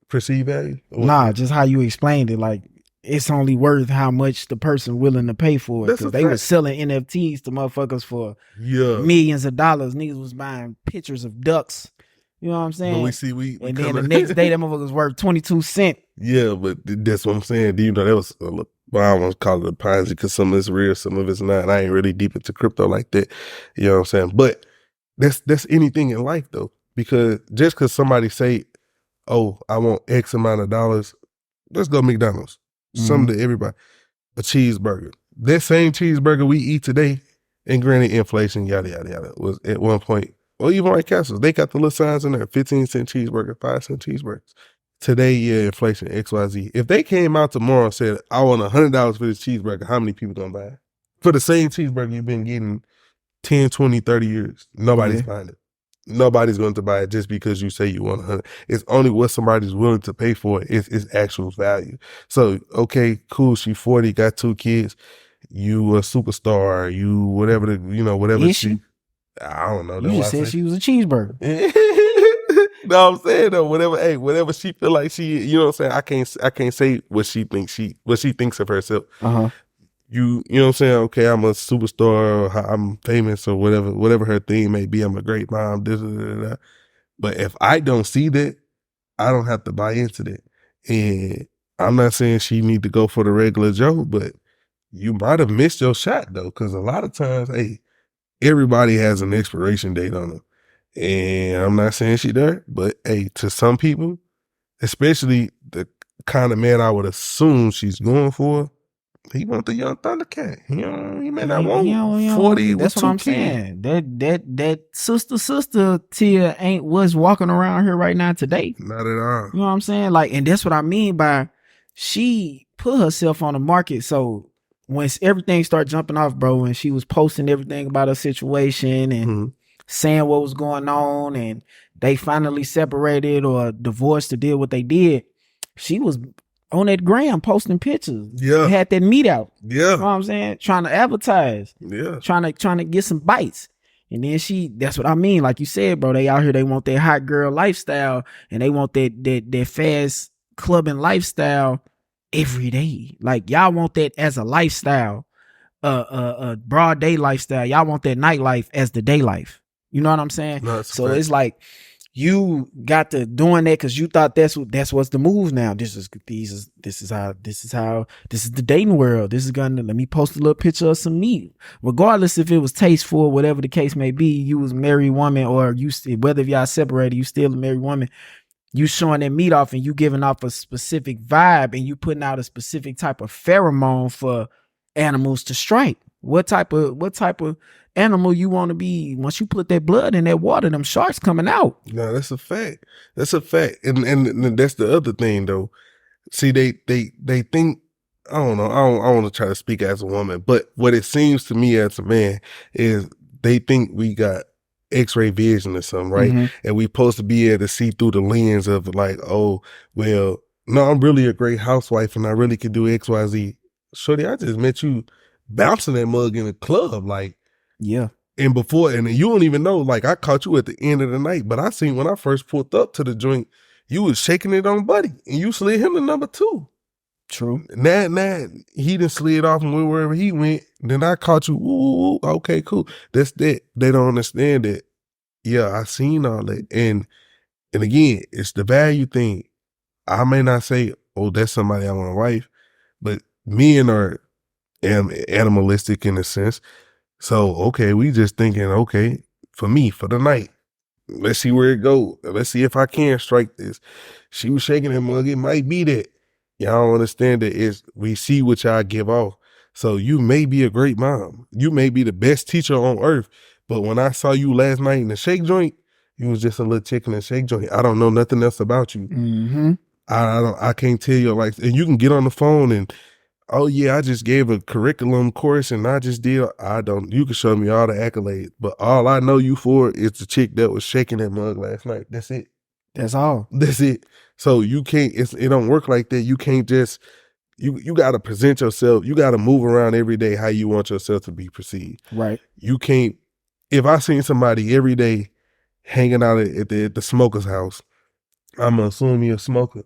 Speaker 2: Perceived value?
Speaker 1: Nah, just how you explained it. Like it's only worth how much the person willing to pay for it. Because they were selling NFTs to motherfuckers for millions of dollars. Niggas was buying pictures of ducks. You know what I'm saying?
Speaker 2: But we
Speaker 1: and then the next day that motherfucker was worth 22 cents.
Speaker 2: Yeah, but that's what I'm saying. Do you know that was Well, I won't call it a Ponzi because some of it's real, some of it's not. I ain't really deep into crypto like that. You know what I'm saying? But that's anything in life though. Because just because somebody say, oh, I want X amount of dollars, let's go McDonald's. Something to everybody. A cheeseburger. That same cheeseburger we eat today, and granted inflation, yada yada yada, was at one point, or even White Castles, they got the little signs in there, 15-cent cheeseburger, 5-cent cheeseburgers. Today, yeah, inflation, XYZ. If they came out tomorrow and said, I want $100 for this cheeseburger, how many people gonna buy it? For the same cheeseburger you've been getting 10, 20, 30 years, nobody's buying it. Nobody's going to buy it just because you say you want 100. It's only what somebody's willing to pay for it. It's actual value. So, okay, cool. She 40, got 2 kids. You a superstar. You whatever whatever
Speaker 1: Is she?
Speaker 2: I don't know.
Speaker 1: You just said she was a cheeseburger.
Speaker 2: No, I'm saying though, whatever she feel like she, you know what I'm saying? I can't say what she thinks of herself. You know what I'm saying? Okay, I'm a superstar, or I'm famous, or whatever her thing may be. I'm a great mom, But if I don't see that, I don't have to buy into that. And I'm not saying she need to go for the regular Joe, but you might have missed your shot though, because a lot of times, hey, everybody has an expiration date on them. And I'm not saying she there, but hey, to some people, especially the kind of man I would assume she's going for, he want the young Thundercat. He may not want 40 with
Speaker 1: that's what
Speaker 2: 2
Speaker 1: I'm
Speaker 2: kids.
Speaker 1: saying. That sister Tia ain't what's walking around here right now today.
Speaker 2: Not at all.
Speaker 1: You know what I'm saying? Like, and that's what I mean by she put herself on the market. So when everything started jumping off, bro, and she was posting everything about her situation and saying what was going on, and they finally separated or divorced or did what they did, she was on that gram posting pictures.
Speaker 2: Yeah.
Speaker 1: Had that meat out.
Speaker 2: Yeah.
Speaker 1: You know what I'm saying? Trying to advertise.
Speaker 2: Yeah.
Speaker 1: Trying to get some bites. And then that's what I mean. Like you said, bro, they out here, they want that hot girl lifestyle and they want that fast clubbing lifestyle every day. Like y'all want that as a lifestyle, broad day lifestyle. Y'all want that nightlife as the day life. You know what I'm saying?
Speaker 2: No,
Speaker 1: so it's like you got to doing that because you thought that's what's the move now. This is the dating world. This is gonna let me post a little picture of some meat, regardless if it was tasteful or whatever the case may be. You was a married woman, or whether y'all separated, you still a married woman. You showing that meat off and you giving off a specific vibe and you putting out a specific type of pheromone for animals to strike. What type of animal you want to be? Once you put that blood in that water, them sharks coming out.
Speaker 2: No, that's a fact. That's a fact. And that's the other thing though. See, they think, I don't know, I want to try to speak as a woman, but what it seems to me as a man is they think we got X-ray vision or something, right? And we supposed to be able to see through the lens of like, oh, well, no, I'm really a great housewife and I really could do X, Y, Z. Shorty, I just met you bouncing that mug in a club, like,
Speaker 1: yeah.
Speaker 2: And before, and you don't even know, like I caught you at the end of the night, but I seen when I first pulled up to the joint, you was shaking it on Buddy, and you slid him to number 2.
Speaker 1: True.
Speaker 2: Nah, he done slid off and went wherever he went. Then I caught you. Ooh, okay, cool. That's that. They don't understand that. Yeah, I seen all that, and again, it's the value thing. I may not say, oh, that's somebody I want a wife, but men are animalistic in a sense. So, okay, we just thinking, okay, for me, for the night, let's see where it goes. Let's see if I can strike this. She was shaking that mug. It might be that. Y'all don't understand that we see what y'all give off. So you may be a great mom. You may be the best teacher on earth. But when I saw you last night in the shake joint, you was just a little chick in the shake joint. I don't know nothing else about you. I can't tell you, like, and you can get on the phone and, oh yeah, I just gave a curriculum course and I just did. You can show me all the accolades, but all I know you for is the chick that was shaking that mug last night. That's it.
Speaker 1: That's all.
Speaker 2: That's it. So you can't, it don't work like that. You can't just, you got to present yourself. You got to move around every day how you want yourself to be perceived.
Speaker 1: Right.
Speaker 2: You can't, if I seen somebody every day hanging out at the smoker's house, I'm going to assume he a smoker.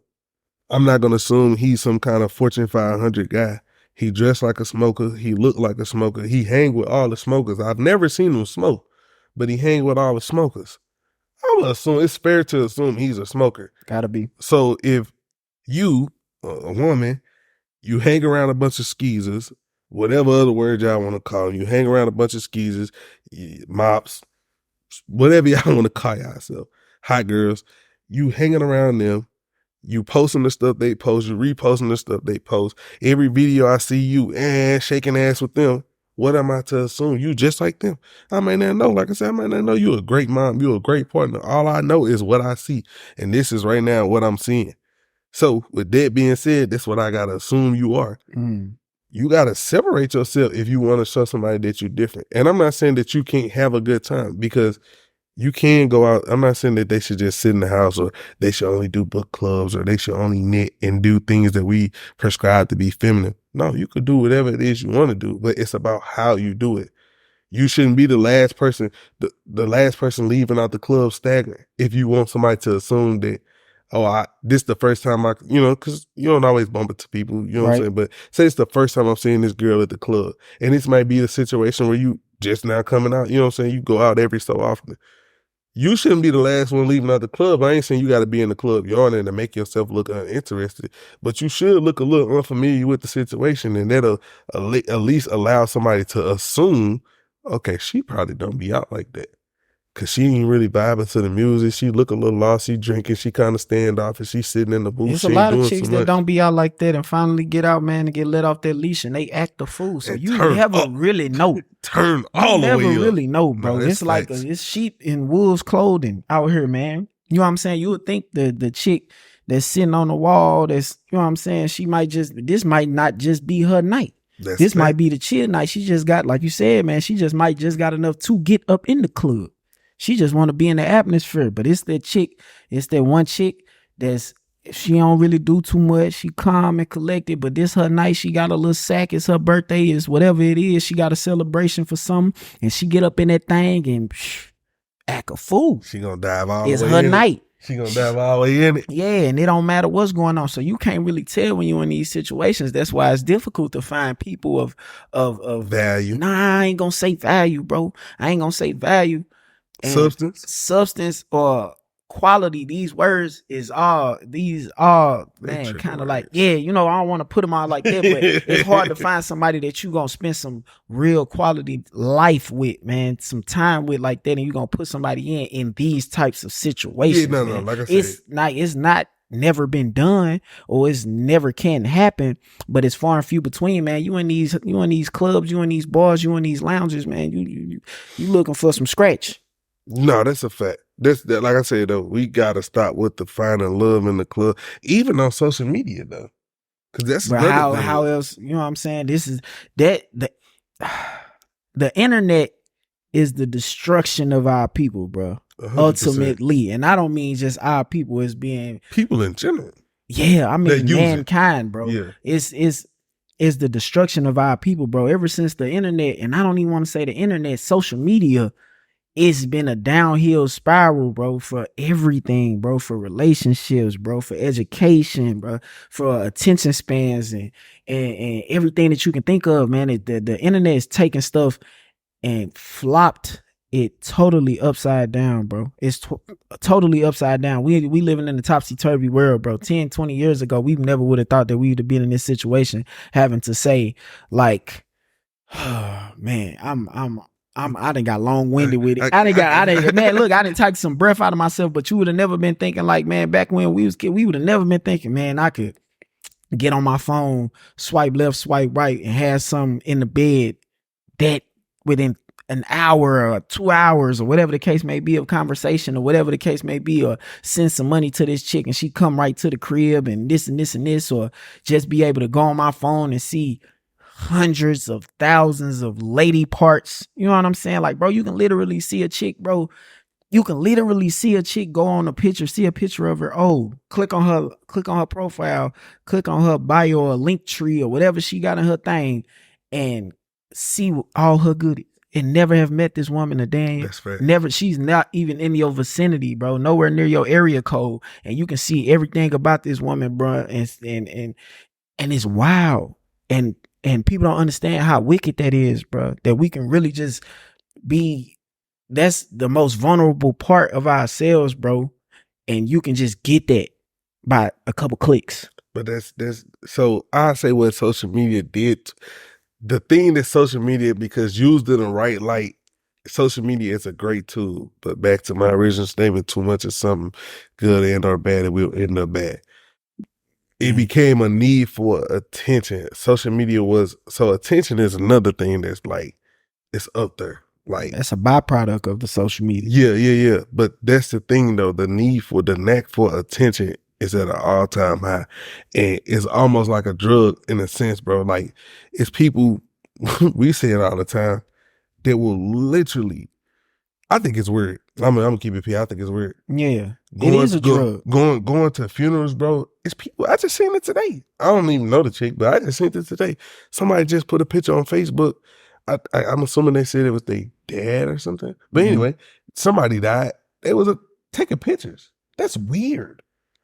Speaker 2: I'm not going to assume he's some kind of Fortune 500 guy. He dressed like a smoker. He looked like a smoker. He hang with all the smokers. I've never seen him smoke, but he hang with all the smokers. I would assume, it's fair to assume he's a smoker.
Speaker 1: Gotta be.
Speaker 2: So if you, a woman, You hang around a bunch of skeezers, whatever other word y'all want to call them. You hang around a bunch of skeezers, mops, whatever y'all want to call yourself, hot girls. You hanging around them. You posting the stuff they post. You reposting the stuff they post. Every video I see you shaking ass with them. What am I to assume? You just like them. I may not know. Like I said, I might not know you a great mom. You a great partner. All I know is what I see. And this is right now what I'm seeing. So with that being said, that's what I got to assume you are. You got to separate yourself if you want to show somebody that you're different. And I'm not saying that you can't have a good time, because you can go out. I'm not saying that they should just sit in the house, or they should only do book clubs, or they should only knit and do things that we prescribe to be feminine. No, you could do whatever it is you want to do, but it's about how you do it. You shouldn't be the last person, the last person leaving out the club stagnant. If you want somebody to assume that, oh, this the first time because you don't always bump into people, you know what I'm saying? But say it's the first time I'm seeing this girl at the club, and this might be the situation where you just now coming out, you know what I'm saying? You go out every so often. You shouldn't be the last one leaving out the club. I ain't saying you got to be in the club yawning to make yourself look uninterested, but you should look a little unfamiliar with the situation, and that'll at least allow somebody to assume, okay, she probably don't be out like that, because she ain't really vibing to the music. She look a little lost. She drinking. She kind of standoffish. She sitting in the booth.
Speaker 1: There's a lot of chicks that don't be out like that and finally get out, man, and get let off their leash, and they act the fool. So you never really know.
Speaker 2: Turn all the way up.
Speaker 1: You never really know, bro. No, it's like it's sheep in wolves' clothing out here, man. You know what I'm saying? You would think the chick that's sitting on the wall, that's, you know what I'm saying, this might not just be her night. This might be the chill night. She just got, like you said, man, she just might just got enough to get up in the club. She just want to be in the atmosphere. But it's that one chick that's, she don't really do too much. She calm and collected, but this her night. She got a little sack. It's her birthday. It's whatever it is. She got a celebration for something, and she get up in that thing and act a fool.
Speaker 2: She gonna dive all the way in.
Speaker 1: It's her night.
Speaker 2: She gonna dive all the way in it.
Speaker 1: Yeah, and it don't matter what's going on. So you can't really tell when you're in these situations. That's why it's difficult to find people of
Speaker 2: value.
Speaker 1: Nah, I ain't gonna say value, bro. I ain't gonna say value. And substance or quality, these words man, kind of like, yeah, I don't want to put them out like that, but it's hard to find somebody that you gonna spend some real quality life with, man, some time with like that, and you gonna put somebody in these types of situations.
Speaker 2: Yeah, no, like I said,
Speaker 1: it's not never been done, or it's never can happen, but it's far and few between, man. You in these clubs, you in these bars, you in these lounges, man. You looking for some scratch.
Speaker 2: No, that's a fact. That, like I said, though, we gotta stop with the finding love in the club, even on social media, though, because that's
Speaker 1: how else? You know what I'm saying? This is the internet is the destruction of our people, bro. 100%. Ultimately, and I don't mean just our people as being
Speaker 2: people in general.
Speaker 1: Yeah, I mean mankind, bro.
Speaker 2: Yeah,
Speaker 1: it's the destruction of our people, bro. Ever since the internet, and I don't even want to say the internet, social media. It's been a downhill spiral, bro, for everything, bro, for relationships, bro, for education, bro, for attention spans and everything that you can think of, man. The internet is taking stuff and flopped it totally upside down, bro. It's totally upside down. We living in a topsy-turvy world, bro. 10, 20 years ago, we never would have thought that we would have been in this situation, having to say, like, oh, man, I done got long-winded with it. I done take some breath out of myself, but you would have never been thinking, like, man, back when we was kids, we would have never been thinking, man, I could get on my phone, swipe left, swipe right, and have something in the bed that within an hour or 2 hours or whatever the case may be of conversation, or whatever the case may be, or send some money to this chick and she come right to the crib and this and this and this, or just be able to go on my phone and see hundreds of thousands of lady parts. You know what I'm saying? Like, bro, you can literally see a chick, bro. You can literally see a chick go on a picture, see a picture of her. Oh, click on her profile, click on her bio or link tree or whatever she got in her thing, and see all her goodies. And never have met this woman a day.
Speaker 2: That's right.
Speaker 1: Never. She's not even in your vicinity, bro. Nowhere near your area code, and you can see everything about this woman, bro. And it's wild. And people don't understand how wicked that is, bro. That we can really just be, that's the most vulnerable part of ourselves, bro. And you can just get that by a couple clicks.
Speaker 2: But that's so I say what social media did. The thing that social media, because used in the right light, social media is a great tool. But back to my original statement, too much of something good and or bad, it will end up bad. It became a need for attention. Social media was so attention is another thing that's like it's up there. Like
Speaker 1: That's a byproduct of the social media.
Speaker 2: yeah. But that's the thing though. The need for the knack for attention is at an all time high. And it's almost like a drug in a sense, bro. Like it's people we say it all the time that will literally I think it's weird. I'm gonna keep it P. I think it's weird.
Speaker 1: Yeah. It is a drug.
Speaker 2: Going to funerals, bro. It's people. I just seen it today. I don't even know the chick, but I just seen it today. Somebody just put a picture on Facebook. I'm assuming they said it was their dad or something. But anyway, somebody died. They was taking pictures. That's weird.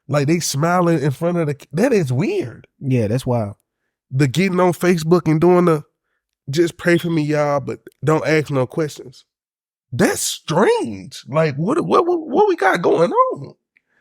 Speaker 2: Like they smiling in front of that is weird.
Speaker 1: Yeah, that's wild.
Speaker 2: The getting on Facebook and doing the just pray for me, y'all, but don't ask no questions. That's strange. Like what we got going on?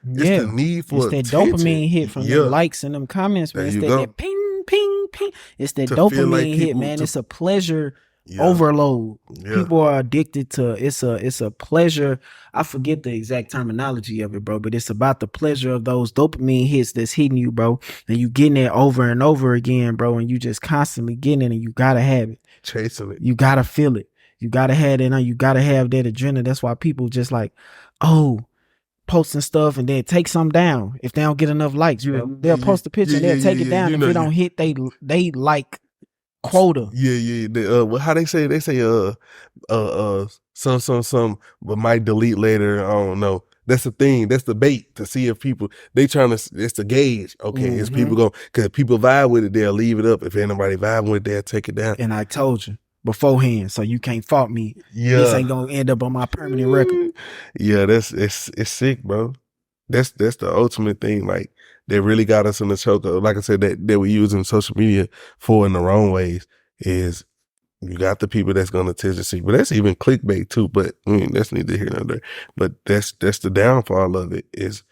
Speaker 1: Yeah.
Speaker 2: It's the need for
Speaker 1: it's that dopamine hit from the likes and them comments, man. It's that ping, ping, ping. It's that dopamine like hit, man. It's a pleasure overload. Yeah. People are addicted to it's a pleasure. I forget the exact terminology of it, bro, but it's about the pleasure of those dopamine hits that's hitting you, bro. And you getting it over and over again, bro, and you just constantly getting it and you gotta have it.
Speaker 2: Chasing it.
Speaker 1: You gotta feel it. You gotta have that. You gotta have that adrenaline. That's why people just like, posting stuff and then take some down if they don't get enough likes. They'll post a picture and they'll take it down if it don't hit they like quota.
Speaker 2: Yeah. How they say some, but might delete later. I don't know. That's the thing. That's the bait to see if people it's the gauge. Okay, it's people going because people vibe with it, they'll leave it up. If anybody vibing with it, they'll take it down.
Speaker 1: And I told you beforehand, so you can't fault me. Yeah. This ain't gonna end up on my permanent record.
Speaker 2: Yeah, it's sick, bro. That's the ultimate thing. Like they really got us in the choke. Like I said, that we using social media for in the wrong ways is you got the people that's gonna attention seek, but that's even clickbait too. But that's neither here nor there. But that's the downfall of it is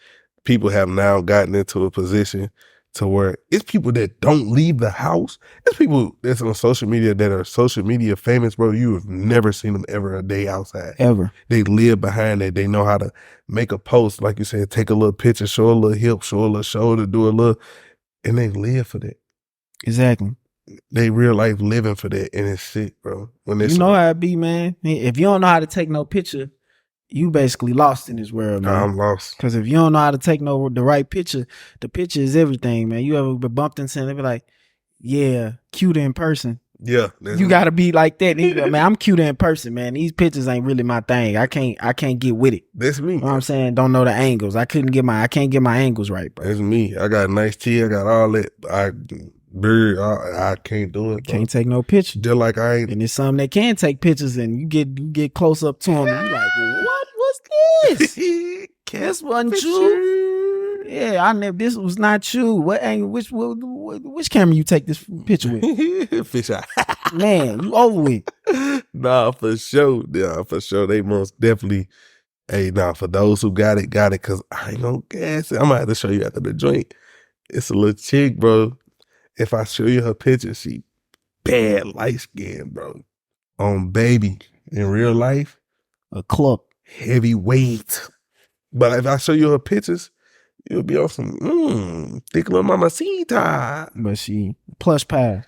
Speaker 2: people have now gotten into a position to where it's people that don't leave the house. It's people that's on social media that are social media famous, bro. You have never seen them ever a day outside.
Speaker 1: Ever.
Speaker 2: They live behind it. They know how to make a post, like you said, take a little picture, show a little hip, show a little shoulder, do a little, and they live for that.
Speaker 1: Exactly.
Speaker 2: They real life living for that, and it's sick, bro. When
Speaker 1: you know how it be, man. If you don't know how to take no picture, you basically lost in this world, man.
Speaker 2: I'm lost.
Speaker 1: Because if you don't know how to take the right picture, the picture is everything, man. You ever been bumped into and they be like, yeah, cute in person.
Speaker 2: Yeah.
Speaker 1: You gotta be like that. Man, I'm cute in person, man. These pictures ain't really my thing. I can't get with it.
Speaker 2: That's me.
Speaker 1: You know what I'm saying? Don't know the angles. I can't get my angles right, bro.
Speaker 2: That's me. I got a nice tee. I got all that. I can't do it, bro.
Speaker 1: Can't take no picture.
Speaker 2: Just like I ain't.
Speaker 1: And it's some that can take pictures and you get close up to them and you like, what was this? This wasn't you. Yeah, I never. This was not you. What angle? Which camera you take this picture with?
Speaker 2: Fish eye.
Speaker 1: Man, you over with.
Speaker 2: Nah, for sure. Yeah, for sure. They most definitely. Hey, for those who got it. Cause I ain't gonna gas it. I'm gonna have to show you after the joint. It's a little chick, bro. If I show you her picture, she bad light skin, bro. On baby. In real life,
Speaker 1: a club.
Speaker 2: Heavyweight. But if I show you her pictures, you'll be on some thick little mamacita.
Speaker 1: But she plush pie.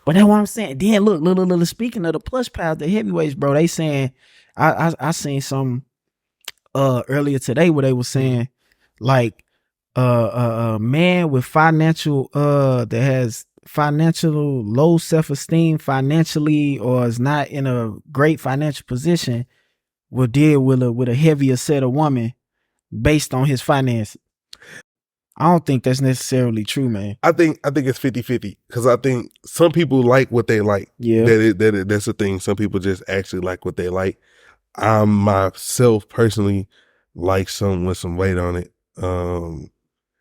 Speaker 1: But that's what I'm saying. Then look, speaking of the plush pies, the heavyweights, bro, they saying I seen some earlier today where they were saying like a man with financial that has financial low self-esteem financially or is not in a great financial position will deal with a heavier set of woman based on his finances. I don't think that's necessarily true, man.
Speaker 2: I think it's 50-50 because I think some people like what they like.
Speaker 1: Yeah,
Speaker 2: that's the thing. Some people just actually like what they like. I myself personally like something with some weight on it.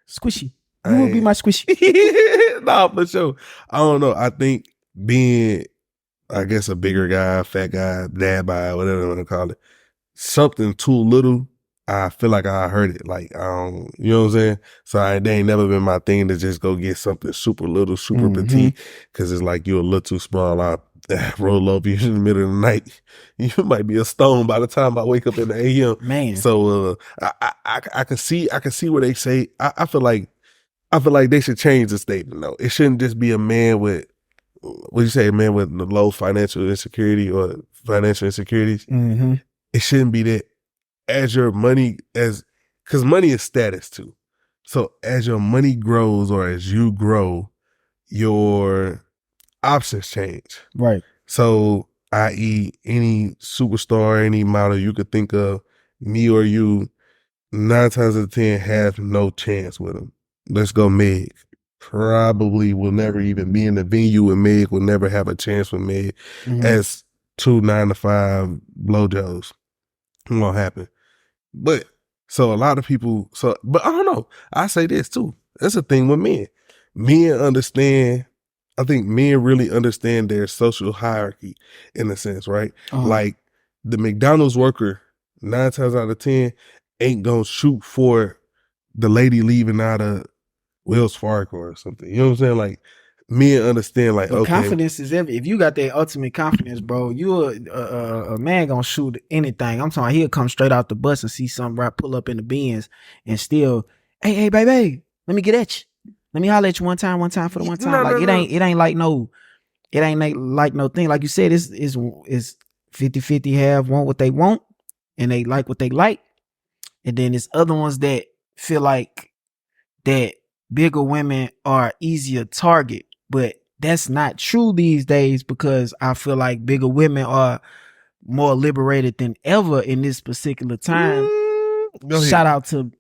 Speaker 1: Squishy. You would be my squishy.
Speaker 2: Nah, for sure. I don't know. I think being, I guess, a bigger guy, fat guy, dad bod, whatever you want to call it, something too little, I feel like I heard it. Like, you know what I'm saying? So they ain't never been my thing to just go get something super little, super petite, because it's like you're a little too small. I roll over you in the middle of the night. You might be a stone by the time I wake up in the AM.
Speaker 1: Man.
Speaker 2: So I can see where they say. I feel like they should change the statement though. It shouldn't just be a man with, what you say, a man with low financial insecurity or financial insecurities. It shouldn't be that. As your money, because money is status too. So as your money grows or as you grow, your options change.
Speaker 1: Right.
Speaker 2: So, i.e., any superstar, any model you could think of, me or you, 9 times out of 10 have no chance with them. Let's go Meg. Probably will never even be in the venue with Meg, will never have a chance with Meg as 2 9-to-5 blowjobs. It won't happen. But so a lot of people, but I don't know. I say this too. That's a thing with men. I think men really understand their social hierarchy in a sense, right? Like the McDonald's worker, 9 times out of 10, ain't gonna shoot for the lady leaving out of Wells Fargo or something. You know what I'm saying? Like, men understand, like,
Speaker 1: but
Speaker 2: okay,
Speaker 1: confidence is if you got that ultimate confidence, bro, you a man gonna shoot anything. I'm talking, he'll come straight out the bus and see something right, pull up in the Benz and still, hey, baby, let me get at you. Let me holler at you one time for the one time. It ain't like no thing. Like you said, it's 50-50 have want what they want and they like what they like. And then there's other ones that feel like that bigger women are easier target. But that's not true these days, because I feel like bigger women are more liberated than ever in this particular time. Shout out to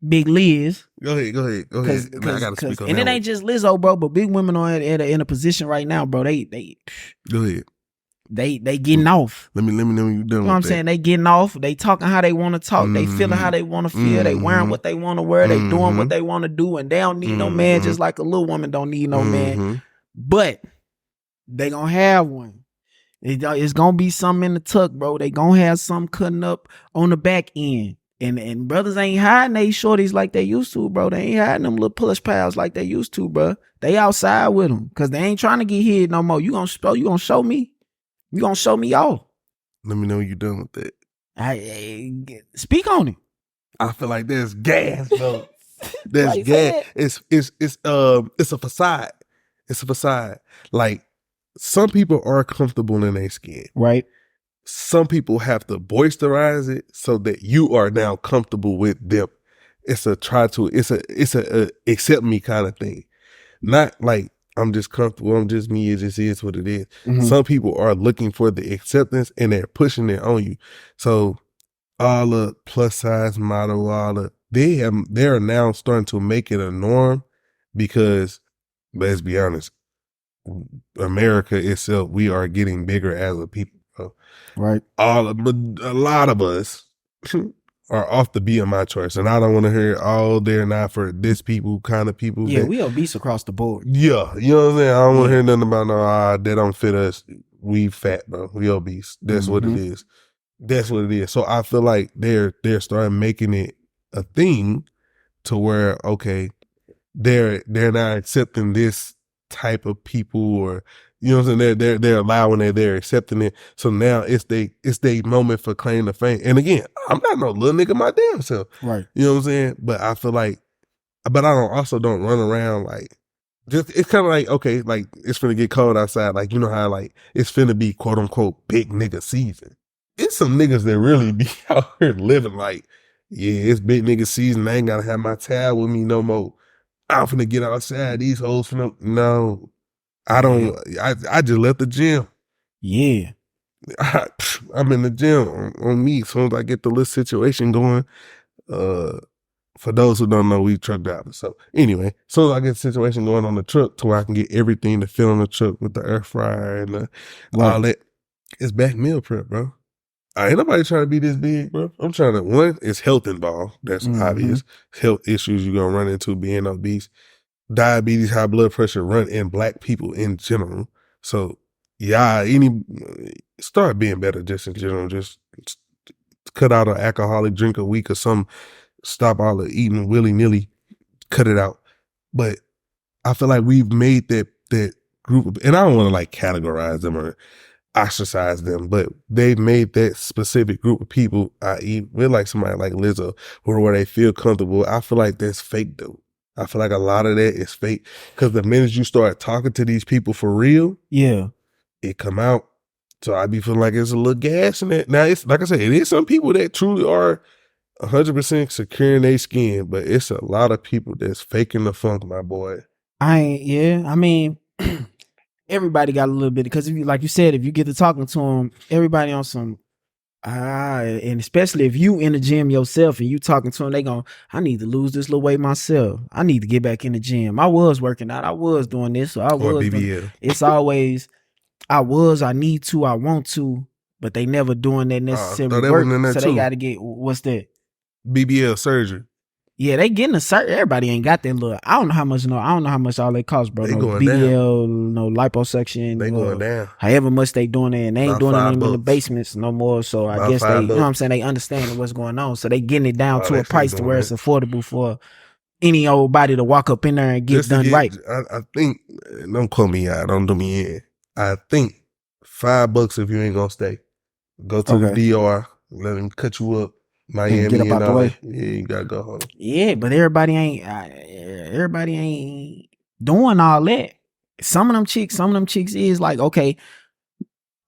Speaker 1: Big Liz.
Speaker 2: Go ahead. I gotta speak on that.
Speaker 1: And it ain't just Lizzo, bro, but big women are in a position right now, bro. They
Speaker 2: go ahead.
Speaker 1: They getting off.
Speaker 2: Let me know when you done.
Speaker 1: You know what I'm saying? They getting off. They talking how they want to talk. They feeling how they want to feel. They wearing what they want to wear. They doing what they want to do, and they don't need no man. Just like a little woman don't need no man. But they gonna have one. It's gonna be something in the tuck, bro. They gonna have something cutting up on the back end. And brothers ain't hiding they shorties like they used to, bro. They ain't hiding them little push pals like they used to, bro. They outside with them because they ain't trying to get hit no more. You gonna show me. You gonna show me all.
Speaker 2: Let me know when you done with that.
Speaker 1: I speak on it.
Speaker 2: I feel like there's gas, bro. There's gas. It's a facade. It's a facade. Like, some people are comfortable in their skin.
Speaker 1: Right.
Speaker 2: Some people have to boysterize it so that you are now comfortable with them. It's a accept me kind of thing. Not like I'm just comfortable, I'm just me, it just is what it is. Some people are looking for the acceptance and they're pushing it on you. So all the plus size model, they're now starting to make it a norm because, let's be honest, America itself, we are getting bigger as a people.
Speaker 1: Right.
Speaker 2: A lot of us are off the BMI choice, and I don't want to hear they're not for this people kind of people.
Speaker 1: Yeah, we obese across the board.
Speaker 2: Yeah, you know what I'm saying? I don't want to hear nothing about they don't fit us. We fat, bro. We obese. That's what it is. That's what it is. So I feel like they're starting making it a thing to where, okay, they're not accepting this type of people, or, you know what I'm saying? They're allowing it, they're accepting it. So now it's they moment for claim to fame. And again, I'm not no little nigga my damn self.
Speaker 1: Right.
Speaker 2: You know what I'm saying? But I feel like, but I don't run around like, just, it's kind of like, okay, like, it's finna get cold outside. Like, you know how, like, it's finna be quote unquote big nigga season. It's some niggas that really be out here living like, yeah, it's big nigga season. I ain't gotta have my towel with me no more. I'm finna get outside. These hoes finna, no. I don't, I just left the gym.
Speaker 1: Yeah.
Speaker 2: I'm in the gym on me. As soon as I get the little situation going, for those who don't know, we truck drivers. So anyway, as soon as I get the situation going on the truck to where I can get everything to fit on the truck with the air fryer and all that, it's back meal prep, bro. Ain't nobody trying to be this big, bro. I'm trying to, one, it's health involved. That's obvious. Health issues you're going to run into being obese. Diabetes, high blood pressure run in black people in general. So, yeah, start being better just in general. Just cut out an alcoholic drink a week or something, stop all the eating willy-nilly, cut it out. But I feel like we've made that group of, and I don't want to like categorize them or ostracize them, but they've made that specific group of people, i.e. we're like somebody like Lizzo, where they feel comfortable. I feel like that's fake though. I feel like a lot of that is fake, because the minute you start talking to these people for real,
Speaker 1: yeah,
Speaker 2: it come out. So I be feeling like it's a little gas in it. Now, it's like I said, it is some people that truly are 100% secure in their skin, but it's a lot of people that's faking the funk, my boy.
Speaker 1: I mean, everybody got a little bit, because if you, like you said, if you get to talking to them, everybody on some, and especially if you in the gym yourself and you talking to them, they going, I need to lose this little weight myself. I need to get back in the gym. I was working out. I was doing this. So I was doing, it's always, I need to, I want to, but they never doing that necessary work. So they got to get, what's that?
Speaker 2: BBL surgery.
Speaker 1: Yeah, they getting a certain. Everybody ain't got that look. I don't know how much. No, I don't know how much all they cost, bro.
Speaker 2: They
Speaker 1: no
Speaker 2: going
Speaker 1: BBL,
Speaker 2: down.
Speaker 1: No liposuction.
Speaker 2: They going down.
Speaker 1: However much they doing it, and they ain't doing it in the basements no more. So I guess they, you know what I'm saying, they understand what's going on. So they getting it down to a price to where it's affordable for any old body to walk up in there and get done right.
Speaker 2: I think, don't call me out. Don't do me in. I think $5 if you ain't gonna stay. Go to the DR. Let them cut you up. Miami,
Speaker 1: get up out the way.
Speaker 2: Yeah, you gotta go home.
Speaker 1: Yeah, but everybody ain't doing all that. Some of them chicks is like, okay,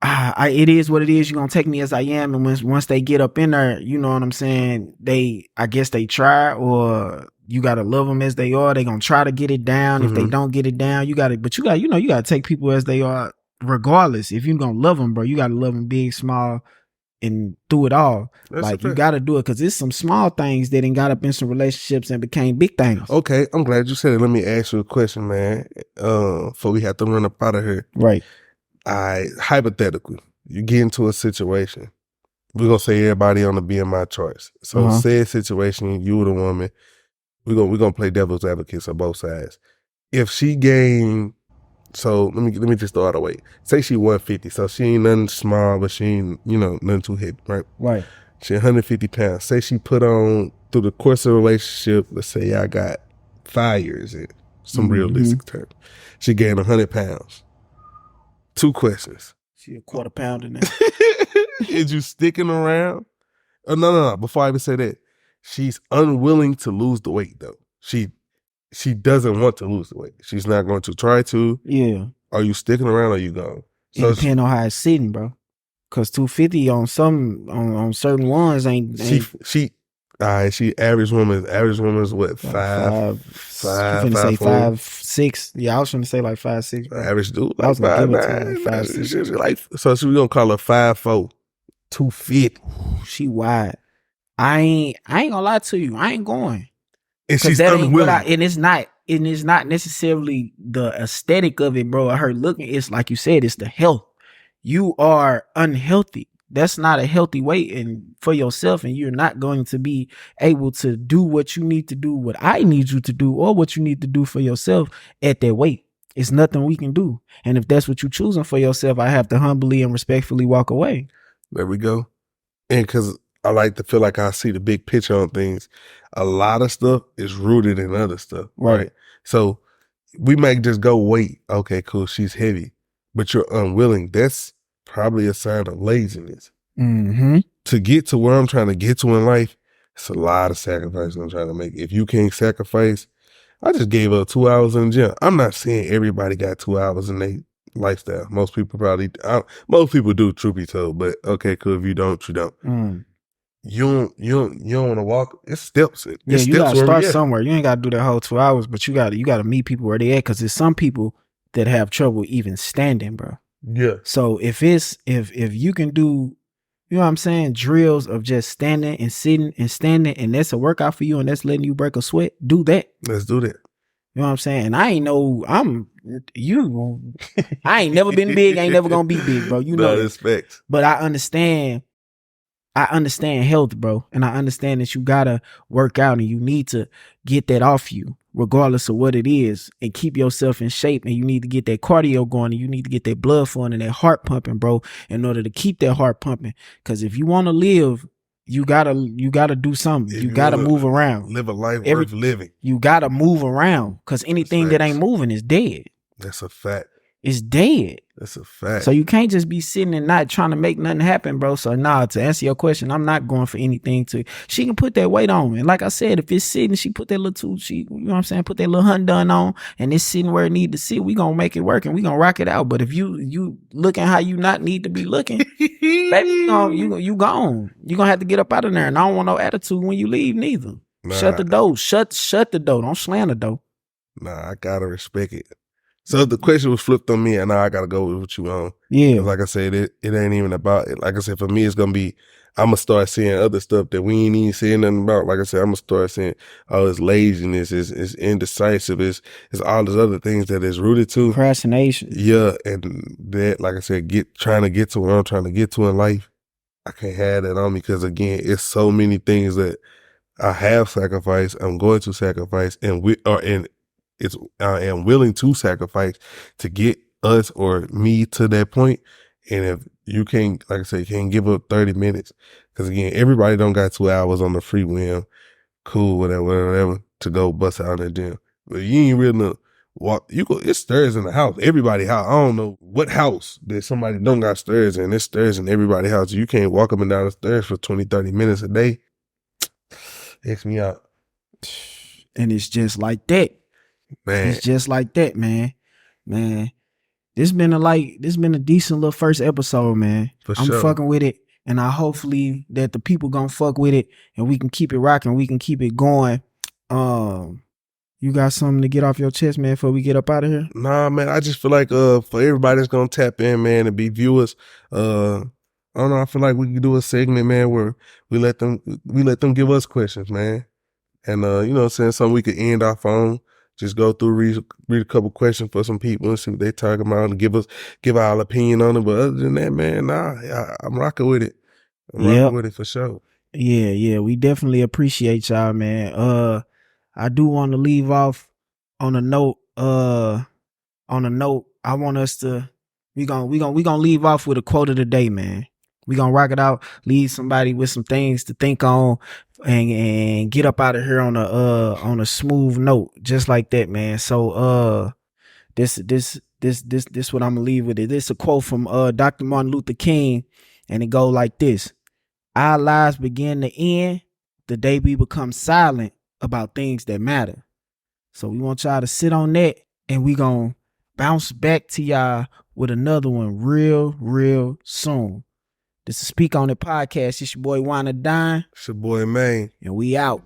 Speaker 1: it is what it is. You're gonna take me as I am, and once they get up in there, you know what I'm saying, I guess they try, or you gotta love them as they are. They gonna try to get it down. If they don't get it down, you gotta take people as they are regardless. If you're gonna love them, bro, you gotta love them big, small, and through it all. Like, you gotta do it, because it's some small things that ain't got up in some relationships and became big things.
Speaker 2: Okay, I'm glad you said it. Let me ask you a question, man, before we have to run up out of here.
Speaker 1: Right.
Speaker 2: Hypothetically, you get into a situation. We're gonna say everybody on the BMI charts. So said situation, you were the woman. We're gonna play devil's advocates on both sides. If she gained, so let me just throw out a weight. Say she 150, so she ain't nothing small, but she ain't, nothing too heavy, right?
Speaker 1: Right.
Speaker 2: She 150 pounds. Say she put on, through the course of the relationship, let's say I got 5 years in some realistic terms. She gained 100 pounds. 2 questions.
Speaker 1: She a quarter pounder now.
Speaker 2: Is you sticking around? Oh, no. Before I even say that, she's unwilling to lose the weight though. She doesn't want to lose the weight. She's not going to try to.
Speaker 1: Yeah.
Speaker 2: Are you sticking around or are you gone? So
Speaker 1: it depends on how it's sitting, bro. Cause 250 on some on certain ones ain't.
Speaker 2: She average woman is what, 5'5",
Speaker 1: 5'6". Yeah, I was trying to say like 5'6". Bro.
Speaker 2: Average dude.
Speaker 1: I was gonna give it to her 5'6".
Speaker 2: So we gonna call her 5'4", 250.
Speaker 1: She wide. I ain't gonna lie to you. I ain't going.
Speaker 2: And she's unwilling.
Speaker 1: And it's not necessarily the aesthetic of it, bro. Her looking, it's like you said, it's the health. You are unhealthy. That's not a healthy weight and for yourself, and you're not going to be able to do what you need to do, what I need you to do, or what you need to do for yourself at that weight. It's nothing we can do. And if that's what you're choosing for yourself, I have to humbly and respectfully walk away.
Speaker 2: There we go. And because I like to feel like I see the big picture on things, a lot of stuff is rooted in other stuff. Right. So we might just go, wait, okay, cool, she's heavy, but you're unwilling. That's probably a sign of laziness. To get to where I'm trying to get to in life, it's a lot of sacrifices I'm trying to make. If you can't sacrifice, I just gave up 2 hours in the gym. I'm not saying everybody got 2 hours in their lifestyle. Most people do, truth be told, but okay, cool. If you don't, you don't. You don't want to walk. It's steps. You
Speaker 1: gotta start somewhere. You ain't gotta do that whole 2 hours, but you gotta meet people where they at, because there's some people that have trouble even standing, bro.
Speaker 2: Yeah.
Speaker 1: So if you can do, you know what I'm saying, drills of just standing and sitting and standing, and that's a workout for you, and that's letting you break a sweat, do that.
Speaker 2: Let's do that.
Speaker 1: You know what I'm saying? And I ain't never been big, I ain't never gonna be big, bro. You know.
Speaker 2: No respect.
Speaker 1: But I understand health, bro. And I understand that you gotta work out and you need to get that off you, regardless of what it is, and keep yourself in shape. And you need to get that cardio going, and you need to get that blood flowing and that heart pumping, bro, in order to keep that heart pumping. Because if you want to live you gotta do something.
Speaker 2: If
Speaker 1: You
Speaker 2: you
Speaker 1: gotta
Speaker 2: wanna
Speaker 1: move around.
Speaker 2: live a life worth living.
Speaker 1: You gotta move around, because anything that ain't
Speaker 2: facts.
Speaker 1: moving is dead.
Speaker 2: That's a fact.
Speaker 1: It's dead.
Speaker 2: That's a fact.
Speaker 1: So you can't just be sitting and not trying to make nothing happen, bro. So nah, to answer your question, I'm not going for anything to. She can put that weight on, and like I said, if it's sitting, she put that little you know what I'm saying, put that little Hyundai on, and it's sitting where it need to sit. We gonna make it work, and we gonna rock it out. But if you looking how you not need to be looking, baby, you gone. You gonna have to get up out of there, and I don't want no attitude when you leave neither.
Speaker 2: Nah.
Speaker 1: Shut the door. Shut the door. Don't slam the door.
Speaker 2: Nah, I gotta respect it. So the question was flipped on me, and now I gotta go with what you on.
Speaker 1: Yeah.
Speaker 2: Like I said, it ain't even about it. Like I said, for me, it's gonna be, I'm gonna start seeing other stuff that we ain't even saying nothing about. Like I said, I'm gonna start seeing, oh, it's laziness, it's indecisive, it's all these other things that is rooted to
Speaker 1: Procrastination.
Speaker 2: Yeah, and that, like I said, trying to get to where I'm trying to get to in life. I can't have that on me because again, it's so many things that I have sacrificed, I'm going to sacrifice, and I am willing to sacrifice to get us or me to that point. And if you can't, like I said, can't give up 30 minutes, because again, everybody don't got 2 hours on the free whim, cool, whatever, to go bust out in the gym. But you ain't really walk. It's stairs in the house. Everybody house. I don't know what house that somebody don't got stairs in. It's stairs in everybody's house. You can't walk up and down the stairs for 20, 30 minutes a day. X me out.
Speaker 1: And it's just like that.
Speaker 2: Man.
Speaker 1: It's just like that, man. Man. This been a decent little first episode, man. I'm
Speaker 2: sure.
Speaker 1: fucking with it. And I hopefully that the people gonna fuck with it and we can keep it rocking. We can keep it going. You got something to get off your chest, man, before we get up out of here?
Speaker 2: Nah, man. I just feel like for everybody that's gonna tap in, man, and be viewers, I don't know. I feel like we can do a segment, man, where we let them give us questions, man. And you know what I'm saying, something we could end off on. Just go through, read a couple questions for some people and see what they talking about and give our opinion on it. But other than that, man, I'm rocking with it. I'm rocking with it for sure.
Speaker 1: Yeah. We definitely appreciate y'all, man. I do want to leave off on a note. I want us to we gonna leave off with a quote of the day, man. We gonna rock it out, leave somebody with some things to think on, and get up out of here on a smooth note, just like that, man. So this what I'm gonna leave with it. This is a quote from Dr. Martin Luther King, and it go like this: "Our lives begin to end the day we become silent about things that matter." So we want y'all to sit on that, and we gonna bounce back to y'all with another one real soon. This is Speak On It podcast. It's your boy Wanna Dine.
Speaker 2: It's your boy Maine.
Speaker 1: And we out.